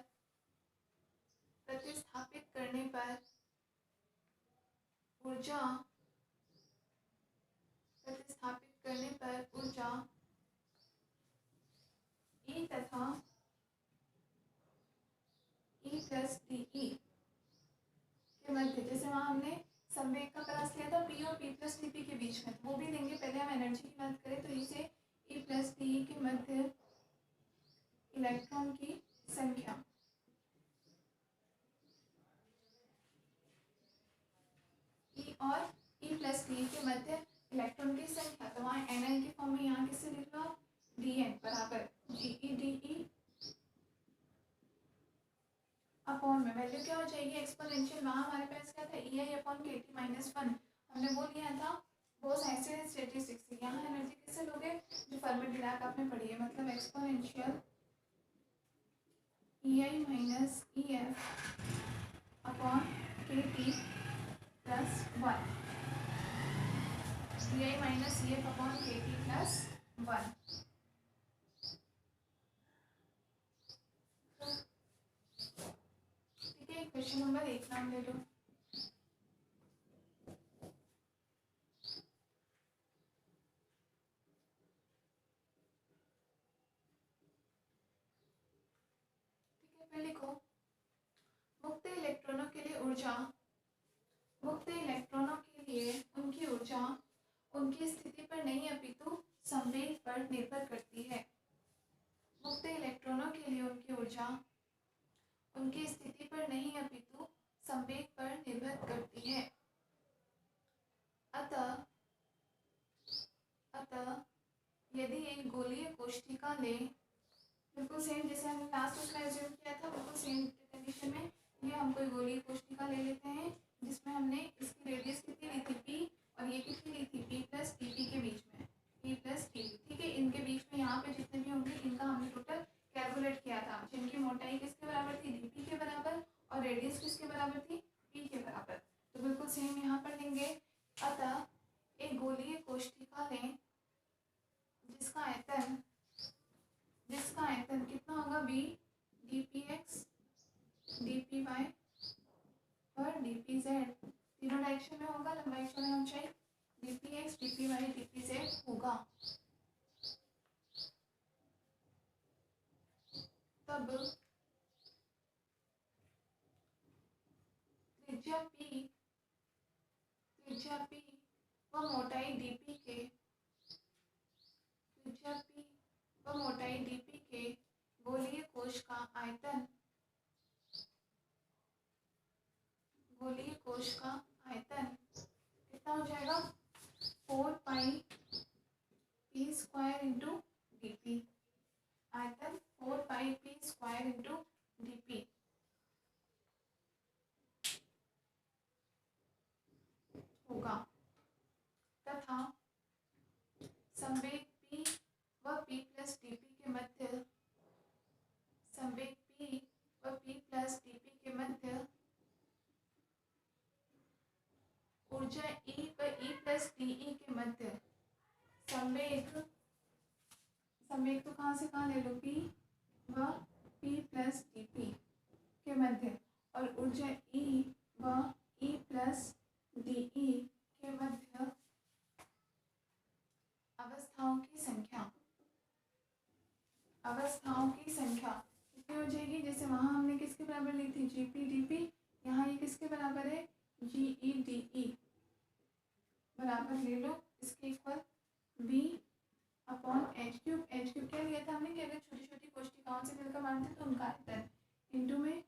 ऊर्जा E तथा E प्लस DE के मध्य, जैसे वहाँ हमने संवेग का प्रयास किया था P और P प्लस DP के बीच में, वो भी लेंगे। पहले हम एनर्जी की बात करें तो इसे E प्लस DE के मध्य इलेक्ट्रॉन की संख्या, E और E प्लस DE के मध्य इलेक्ट्रॉन की संख्या, तो वहाँ Ni के फॉर्म में यहाँ किससे लिख लो, Dn बराबर GeDe अपॉन में वैल्यू क्या हो जाएगी, एक्सपोनेंशियल। वहाँ हमारे पास क्या था, EI/kT-1 हमने वो लिया था बोस-आइंस्टाइन स्टैटिस्टिक्स। यहाँ एनर्जी कैसे लोगे, जो फर्मी-डिराक आपने पढ़ी है, मतलब exponential EI-EF upon KT plus 1, EI-EF upon KT plus 1। ठीक है, क्वेश्चन नंबर 1 नाम ले लो। लिखो, मुक्त इलेक्ट्रॉनों के लिए उनकी ऊर्जा उनकी स्थिति पर नहीं अपितु संवेग पर निर्भर करती है। मुक्त इलेक्ट्रॉनों के लिए उनकी ऊर्जा उनकी स्थिति पर नहीं अपितु संवेग पर निर्भर करती है। अतः यदि एक गोलीय कोशिका ले, बिल्कुल सेम जैसे हमने लास्ट उसमें एज्यूम किया था, बिल्कुल सेम कंडीशन में ये हम कोई गोलीय कोशिका ले लेते हैं जिसमें हमने इसकी रेडियस कितनी ली थी p और ये कितनी ली थी p प्लस dp के बीच में p प्लस dp, ठीक है। इनके बीच में यहाँ पे जितने भी होंगे इनका हमने टोटल कैलकुलेट किया था, जिनकी मोटाई किसके बराबर थी dp के बराबर और रेडियस किसके बराबर थी p के बराबर। तो बिल्कुल सेम यहाँ पर लेंगे। अतः एक गोलीय कोशिका लें जिसका आयतन कितना होगा b dpx dpy और dpz, तीनों डायरेक्शन में होगा, लंबाई चौड़ाई ऊंचाई dpx dpy dpz होगा। तब त्रिज्या p व मोटाई dp के गोलीय कोश का आयतन कितना हो जाएगा 4 पाई p स्क्वायर इंटू dp, आयतन 4 पाई p स्क्वायर इंटू dp होगा। तथा संवेग p व p प्लस dp के मध्य ऊर्जा E व E प्लस DE के मध्य संवेग तो कहाँ से कहाँ ले लो P व P प्लस DP के मध्य और ऊर्जा E व E प्लस DE के मध्य अवस्थाओं की संख्या कितनी हो जाएगी। जैसे वहां हमने किसके बराबर ली थी GP DP, यहाँ ये किसके बराबर है GE DE, बराबर ले लो इसके equal B upon H cube क्या लिया था हमने कि अगर छोटी छोटी कोशिकाओं से मिलकर बांटते तो उनका आयतन इंटू में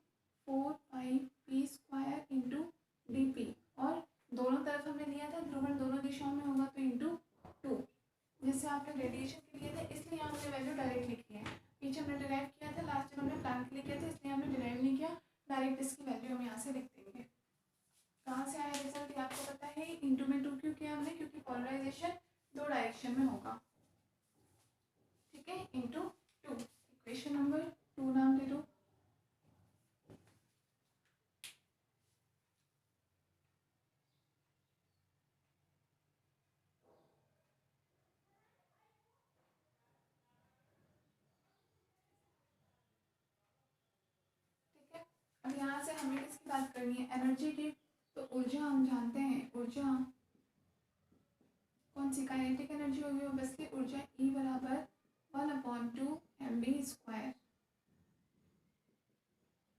4 पाई p स्क्वायर इंटू dp और दोनों तरफ हमने लिया था ध्रुवण दोनों दिशाओं में होगा तो इंटू 2, जैसे आपने रेडिएशन के लिए था इसलिए यहाँ हमने वैल्यू डायरेक्ट लिखी है। पीछे हमने डिराइव किया था, लास्ट जब हमने प्लान के लिए किया था इसलिए हमने डिराइव नहीं किया, डायरेक्ट इसकी वैल्यू हम यहाँ से लिख देंगे। कहाँ से आया रिजल्ट ये आपको पता है, इंटू में 2 क्यों किया हमने, क्योंकि पोलराइजेशन दो डायरेक्शन में होगा, ठीक है, इंटू 2। इक्वेशन नंबर 2 नाम दे दो। अब यहाँ से हमें किसकी बात करनी है, एनर्जी की। तो ऊर्जा हम जानते हैं, ऊर्जा कौन सी काइनेटिक एनर्जी होगी, बस की ऊर्जा E बराबर 1/2 mv स्क्वायर,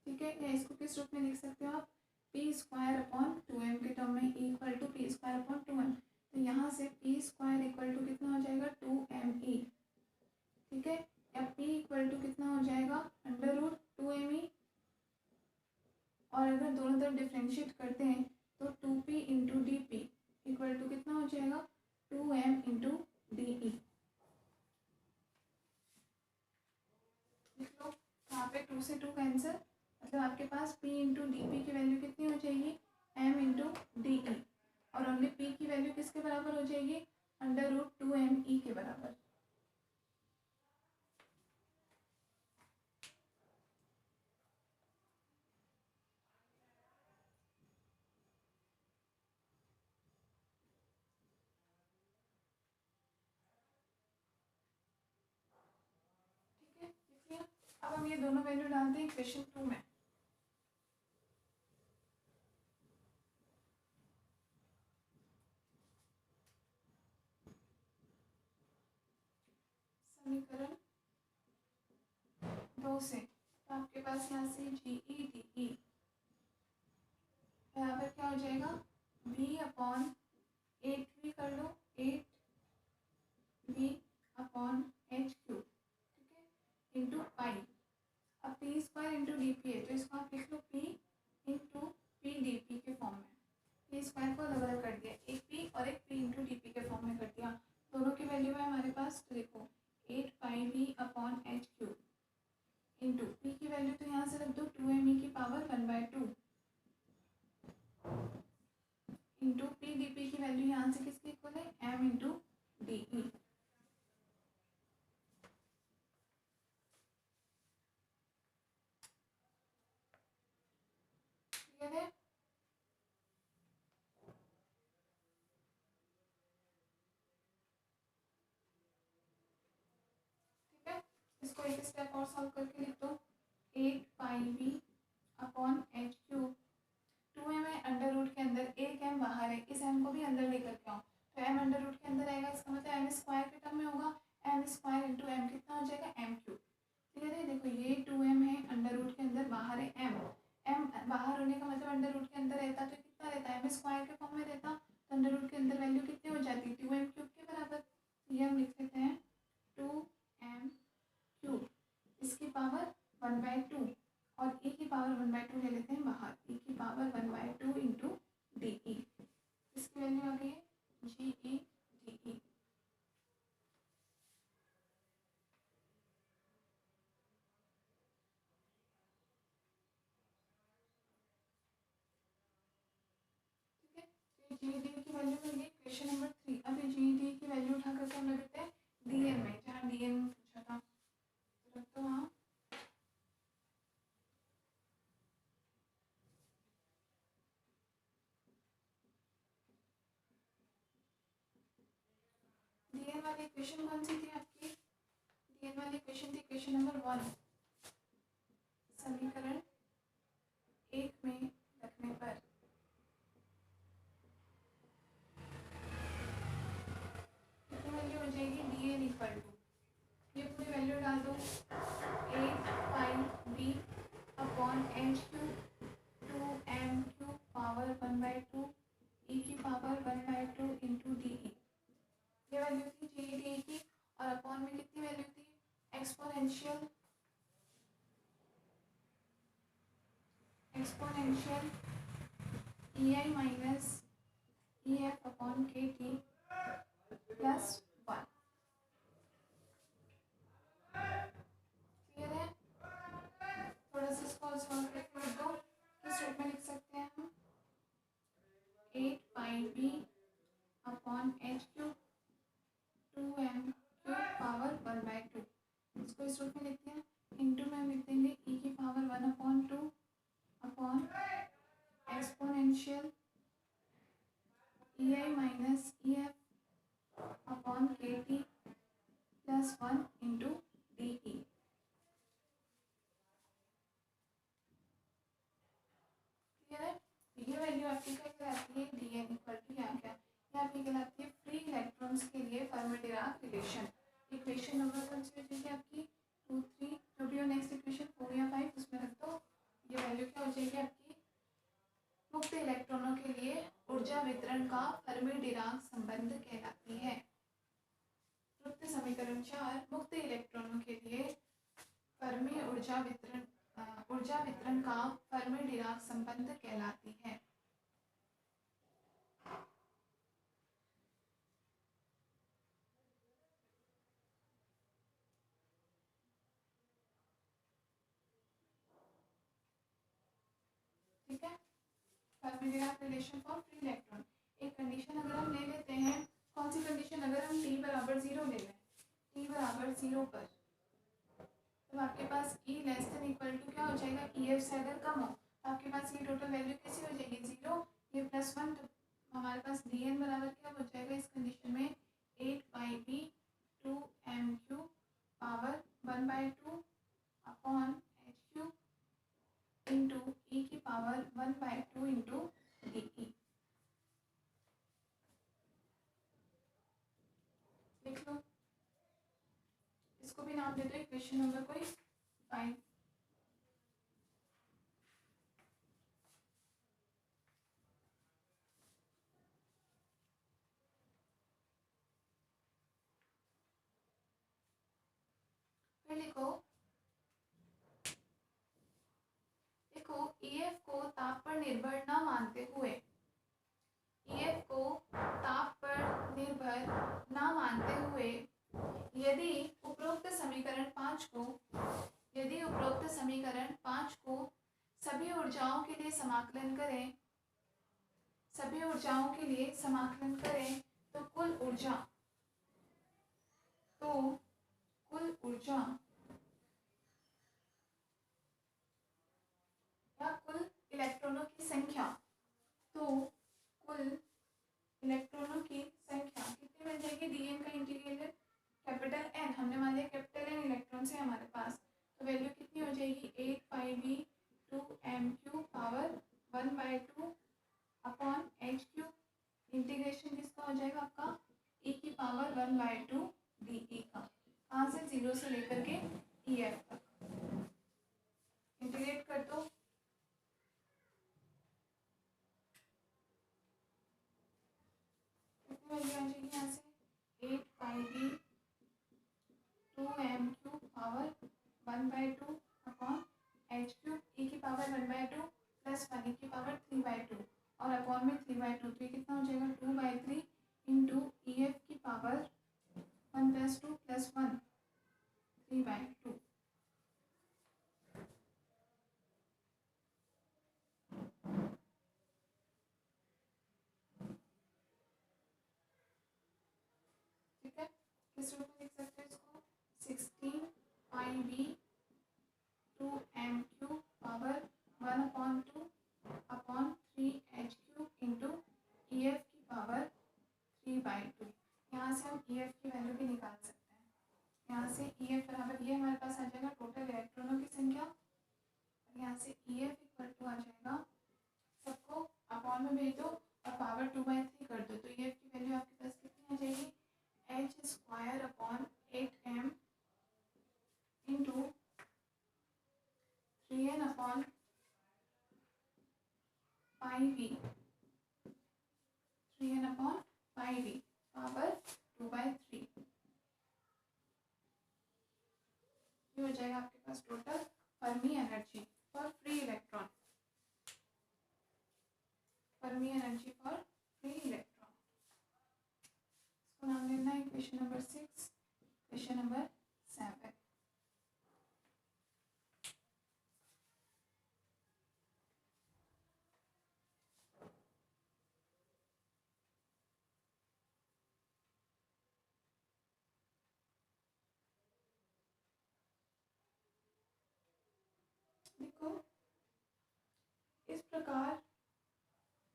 ठीक है। या इसको किस रूप में लिख सकते हो आप, p स्क्वायर अपॉन 2m के टर्म में, E equal to p square upon 2m। तो यहाँ से p स्क्वायर इक्वल टू कितना हो जाएगा 2me, ठीक है। या p इक्वल टू कितना हो जाएगा √2me, और अगर दोनों तरफ डिफ्रेंशिएट करते हैं तो 2p into D P equal to कितना हो जाएगा 2m इंटू डी ई। लिख लो यहाँ पे 2 से 2 कैंसिल, मतलब आपके पास p इंटू डी पी की वैल्यू कितनी हो जाएगी m इंटू डी ई, और ओनली p की वैल्यू किसके बराबर हो जाएगी √2me के बराबर। अब हम ये दोनों वैल्यू डालते हैं इक्वेशन 2 में। समीकरण 2 से तो आपके पास यहाँ से GE DE बराबर क्या हो जाएगा B अपॉन 8 भी कर लो, 8B अपॉन एच क्यूब, ठीक है, इंटू पाई। अब P square into D P है तो इसको आप लिख लो P into P D P के फॉर्म में। पी स्क्वायर को अलग अलग कर दिया, एक पी और एक पी इंटू डी पी के फॉर्म में कर दिया। दोनों की वैल्यू है हमारे पास, तो देखो 8πb upon H cube into P की वैल्यू तो यहाँ से रख दो 2m की power 1/2 into P D P की वैल्यू यहाँ से किसके इक्वल है, m into D E. Clear है? ठीक है, इसको एक स्टेप और सॉल्व करके लिख दो 8πb upon H cube. 2m है अंडर रूट के अंदर, एक m बाहर है, इस m को भी अंदर लेकर के आओ तो m अंडर रूट के अंदर आएगा, इसका मतलब m स्क्वायर के टर्म में होगा, m स्क्वायर इंटू m कितना हो जाएगा, m क्यूब। क्लियर है? देखो ये 2m है अंडर रूट के अंदर, बाहर है m बाहर होने का मतलब अंडर रूट के अंदर रहता तो कितना रहता, m स्क्वायर के फॉर्म में रहता, तो अंडर रूट के अंदर वैल्यू कितनी हो जाती है, 2m क्यूब के बराबर। ये हम लिख लेते हैं 2m क्यूब, इसकी पावर 1/2 और e की पावर 1/2 ले लेते हैं बाहर, e की पावर 1/2 इंटू डी ई। इसकी वैल्यू आ गई है जी ई डी ई। ठीक है, तो जी डी की वैल्यू मिल गई, क्वेश्चन नंबर 3। अभी जी डी की वैल्यू उठा करके हम लिखते हैं डी एन में, जहाँ डी एन पूछा था तो रख दो वहाँ। डी एन वाली इक्वेशन कौन सी थी आपकी, डी एन वाली इक्वेशन थी क्वेश्चन नंबर 1। समीकरण 1 में रखने पर कितनी वैल्यू हो जाएगी, डी एन इक्वल टू, ये पूरी वैल्यू डाल दो 8πb upon H cube 2m cube power 1/2 e की पावर 1/2 इंटू डी ई। ये वैल्यू थी जी डी ई की, और अपॉन में कितनी वैल्यू थी, एक्सपोनेंशियल ई आई माइनस ई एफ अपॉन के टी प्लस 1। क्लियर है? थोड़ा सा इसको सॉल्व करके लिख दो, किस रूप में लिख सकते हैं हम, 8πb upon H cube 2m cube power 1/2, इसको इस रूप में लिखते हैं। इंटू में हम लिख देंगे e की पावर 1/2 अपॉन एक्सपोनेंशियल ई आई माइनस ई एफ अपॉन के T plus 1 into D E. Clear है? ये वैल्यू आपकी क्या कहलाती है, डी एन इक्वल टू क्या क्या, ये आपकी कहलाती है फ्री इलेक्ट्रॉन्स के लिए फर्मी-डिराक रिलेशन। इक्वेशन नंबर कौन सी हो जाएगी आपकी, 2 3, जो भी हो नेक्स्ट इक्वेशन 4 या 5 उसमें रख दो। ये वैल्यू क्या हो जाएगी आपकी, मुक्त इलेक्ट्रॉनों के लिए ऊर्जा वितरण का फर्मी-डिराक संबंध कहलाती है। तृप्त समीकरण 4 मुक्त इलेक्ट्रॉनों के लिए फर्मी ऊर्जा वितरण का फर्मी-डिराक संबंध कहलाती है। ठीक है, Fermi-Dirac relation for free electron. एक कंडीशन अगर हम ले लेते हैं, कौन सी कंडीशन, अगर हम t बराबर 0 ले लें, t बराबर 0 पर तो आपके पास e less than equal to क्या हो जाएगा, ई एफ से अगर कम हो तो आपके पास ये टोटल वैल्यू कैसी हो जाएगी, 0, ये +1, तो हमारे पास डी एन बराबर क्या हो जाएगा इस कंडीशन में, 8πb 2m cube power 1/2 upon H cube into E की पावर 1/2 इंटू डी ई। लिख लो, इसको भी नाम दे दो इक्वेशन नंबर कोई 5। फिर लिखो EF को ताप पर निर्भर न मानते हुए, EF को ताप पर निर्भर न मानते हुए यदि उपरोक्त समीकरण 5 को सभी ऊर्जाओं के लिए समाकलन करें तो कुल ऊर्जा या कुल इलेक्ट्रॉनों की संख्या कितनी बन जाएगी? dn का इंटीग्रल कैपिटल N, हमने मान लिया कैपिटल N इलेक्ट्रॉन है हमारे पास, तो वैल्यू कितनी हो जाएगी? 8πb 2m³ power 1/2 upon h³ integration किसका हो जाएगा आपका? e की पावर 1/2 dE का, कहाँ से? 0 से लेकर के EF तक इंटीग्रेट कर दो। कितनी वैल्यू आ जाएगी यहाँ से? 8πb 2m³ power 1/2 upon h³ e की पावर 1/2 प्लस 1 e की पावर 3/2 और अपॉन में 3/2, तो ये कितना हो जाएगा? 2/3 इंटू EF की पावर 1 + 2 + 1 3/2। ठीक है, किस रूप में लिख सकते हैं इसको? 16πb 2m³ power 1/2 upon 3h³ into EF की पावर 3/2। यहाँ से हम EF की वैल्यू भी निकाल सकते हैं। यहाँ से EF बराबर ये हमारे पास आ जाएगा टोटल इलेक्ट्रॉनों की संख्या, यहाँ से EF इक्वल टू आ जाएगा, सबको अपॉन में भेज दो और पावर 2/3 कर दो, तो EF की वैल्यू आपके पास कितनी आ जाएगी? h² upon 8m into 3n upon πv power 2/3। ये हो जाएगा आपके पास total Fermi energy for free electron. इसको नाम देना है क्वेश्चन नंबर 6, क्वेश्चन नंबर 7। देखो, इस प्रकार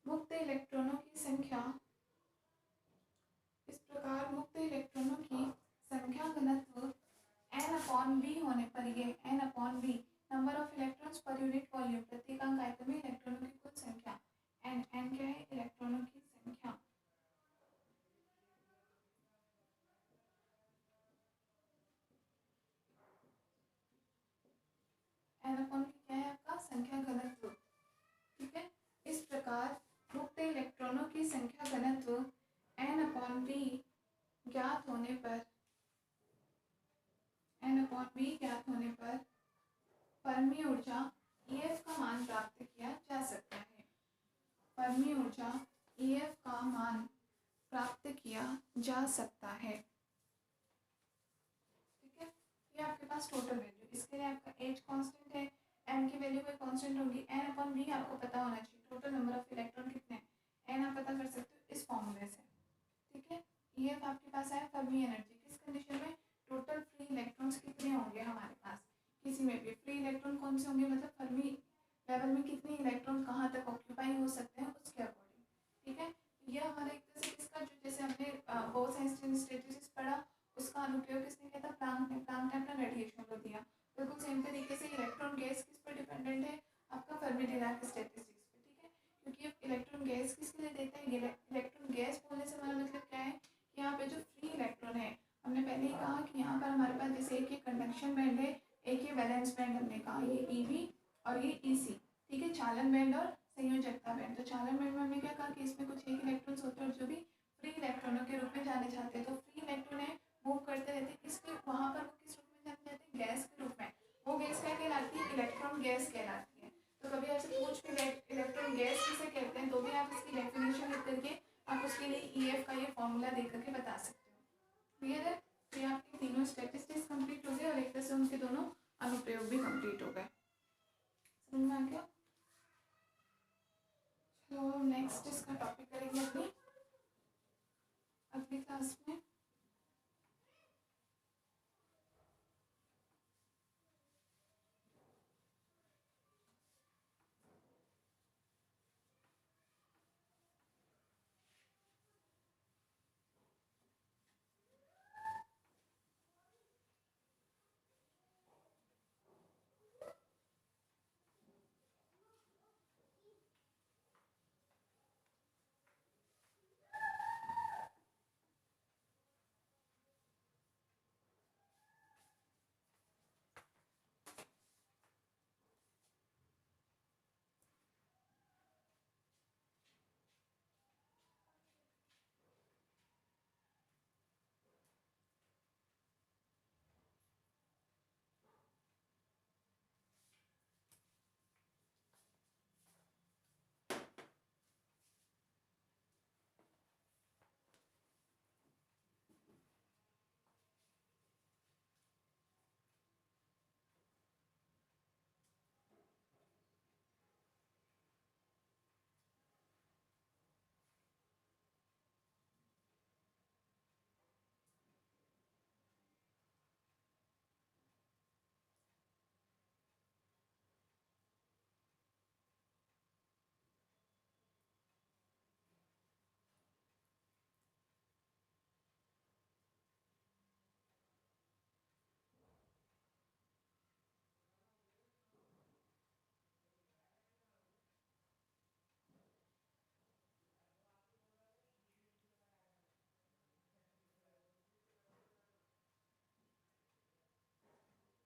मुक्त इलेक्ट्रॉनों की संख्या घनत्व n/v होने पर ये n/v number of electrons per unit volume प्रत्येकांक आयतन में इलेक्ट्रॉनों की कुल संख्या, n क्या है? इलेक्ट्रॉनों की संख्या। n/v क्या है आपका? संख्या घनत्व। ठीक है, इस प्रकार मुक्त इलेक्ट्रॉनों की संख्या घनत्व n/v ज्ञात होने पर फर्मी ऊर्जा EF का मान प्राप्त किया जा सकता है। फर्मी ऊर्जा EF का मान प्राप्त किया जा सकता है। ठीक है, ये आपके पास टोटल वैल्यू, इसके लिए आपका H कांस्टेंट है, M की वैल्यू कोई कांस्टेंट होगी, n/v आपको पता होना चाहिए, टोटल नंबर ऑफ इलेक्ट्रॉन कितने हैं, n आप पता कर सकते हो इस फॉर्मूले से। ठीक है, EF आपके पास है फर्मी एनर्जी, किस कंडीशन में? टोटल फ्री इलेक्ट्रॉन्स कितने होंगे हमारे पास, किसी में भी फ्री इलेक्ट्रॉन कौन से होंगे, मतलब फर्मी लेवल में कितने इलेक्ट्रॉन कहाँ तक ऑक्यूपाई हो सकते हैं उसके अकॉर्डिंग। ठीक है, यह हमारा एक तरह से किसका, जो जैसे हमने बोस-आइंस्टीन स्टैटिस्टिक्स पढ़ा उसका अनुप्रयोग किसने किया था? प्लांक ने। प्लांक ने अपना रेडिएशन को दिया। बिल्कुल सेम तरीके से इलेक्ट्रॉन गैस किस पर डिपेंडेंट है? आपका फर्मी-डिराक स्टैटिस्टिक्स पे। ठीक है, क्योंकि इलेक्ट्रॉन गैस किसके लिए देते हैं? इलेक्ट्रॉन गैस बोलने से हमारा मतलब क्या है कि यहाँ पे जो फ्री इलेक्ट्रॉन है, हमने पहले ही कहा कि यहाँ पर हमारे पास जैसे एक ये कंडक्शन बैंड है, एक ये वैलेंस बैंड, हमने कहा ये EV और ये EC। ठीक है, चालन बैंड और संयोजकता बैंड। तो चालन बैंड में हमने क्या कहा कि इसमें कुछ एक इलेक्ट्रॉन्स होते हैं और जो भी फ्री इलेक्ट्रॉनों के रूप में जाने जाते हैं, तो फ्री इलेक्ट्रॉन है मूव करते रहते हैं, इसके वहाँ पर वो किस रूप में जाने जाते हैं? गैस गैस कहलाती है। तो कभी आपसे पूछ के इलेक्ट्रॉन गैस किसे कहते हैं तो भी आप इसकी डेफिनेशन लिख करके आप उसके लिए EF का ये फॉर्मूला दे करके बता सकते हो। क्लियर है? तो ये आपके तीनों स्टैटिस्टिक्स कंप्लीट हो गए और एक तरह से उनके दोनों अनुप्रयोग भी कंप्लीट हो गए। समझ में आ गया? तो नेक्स्ट इसका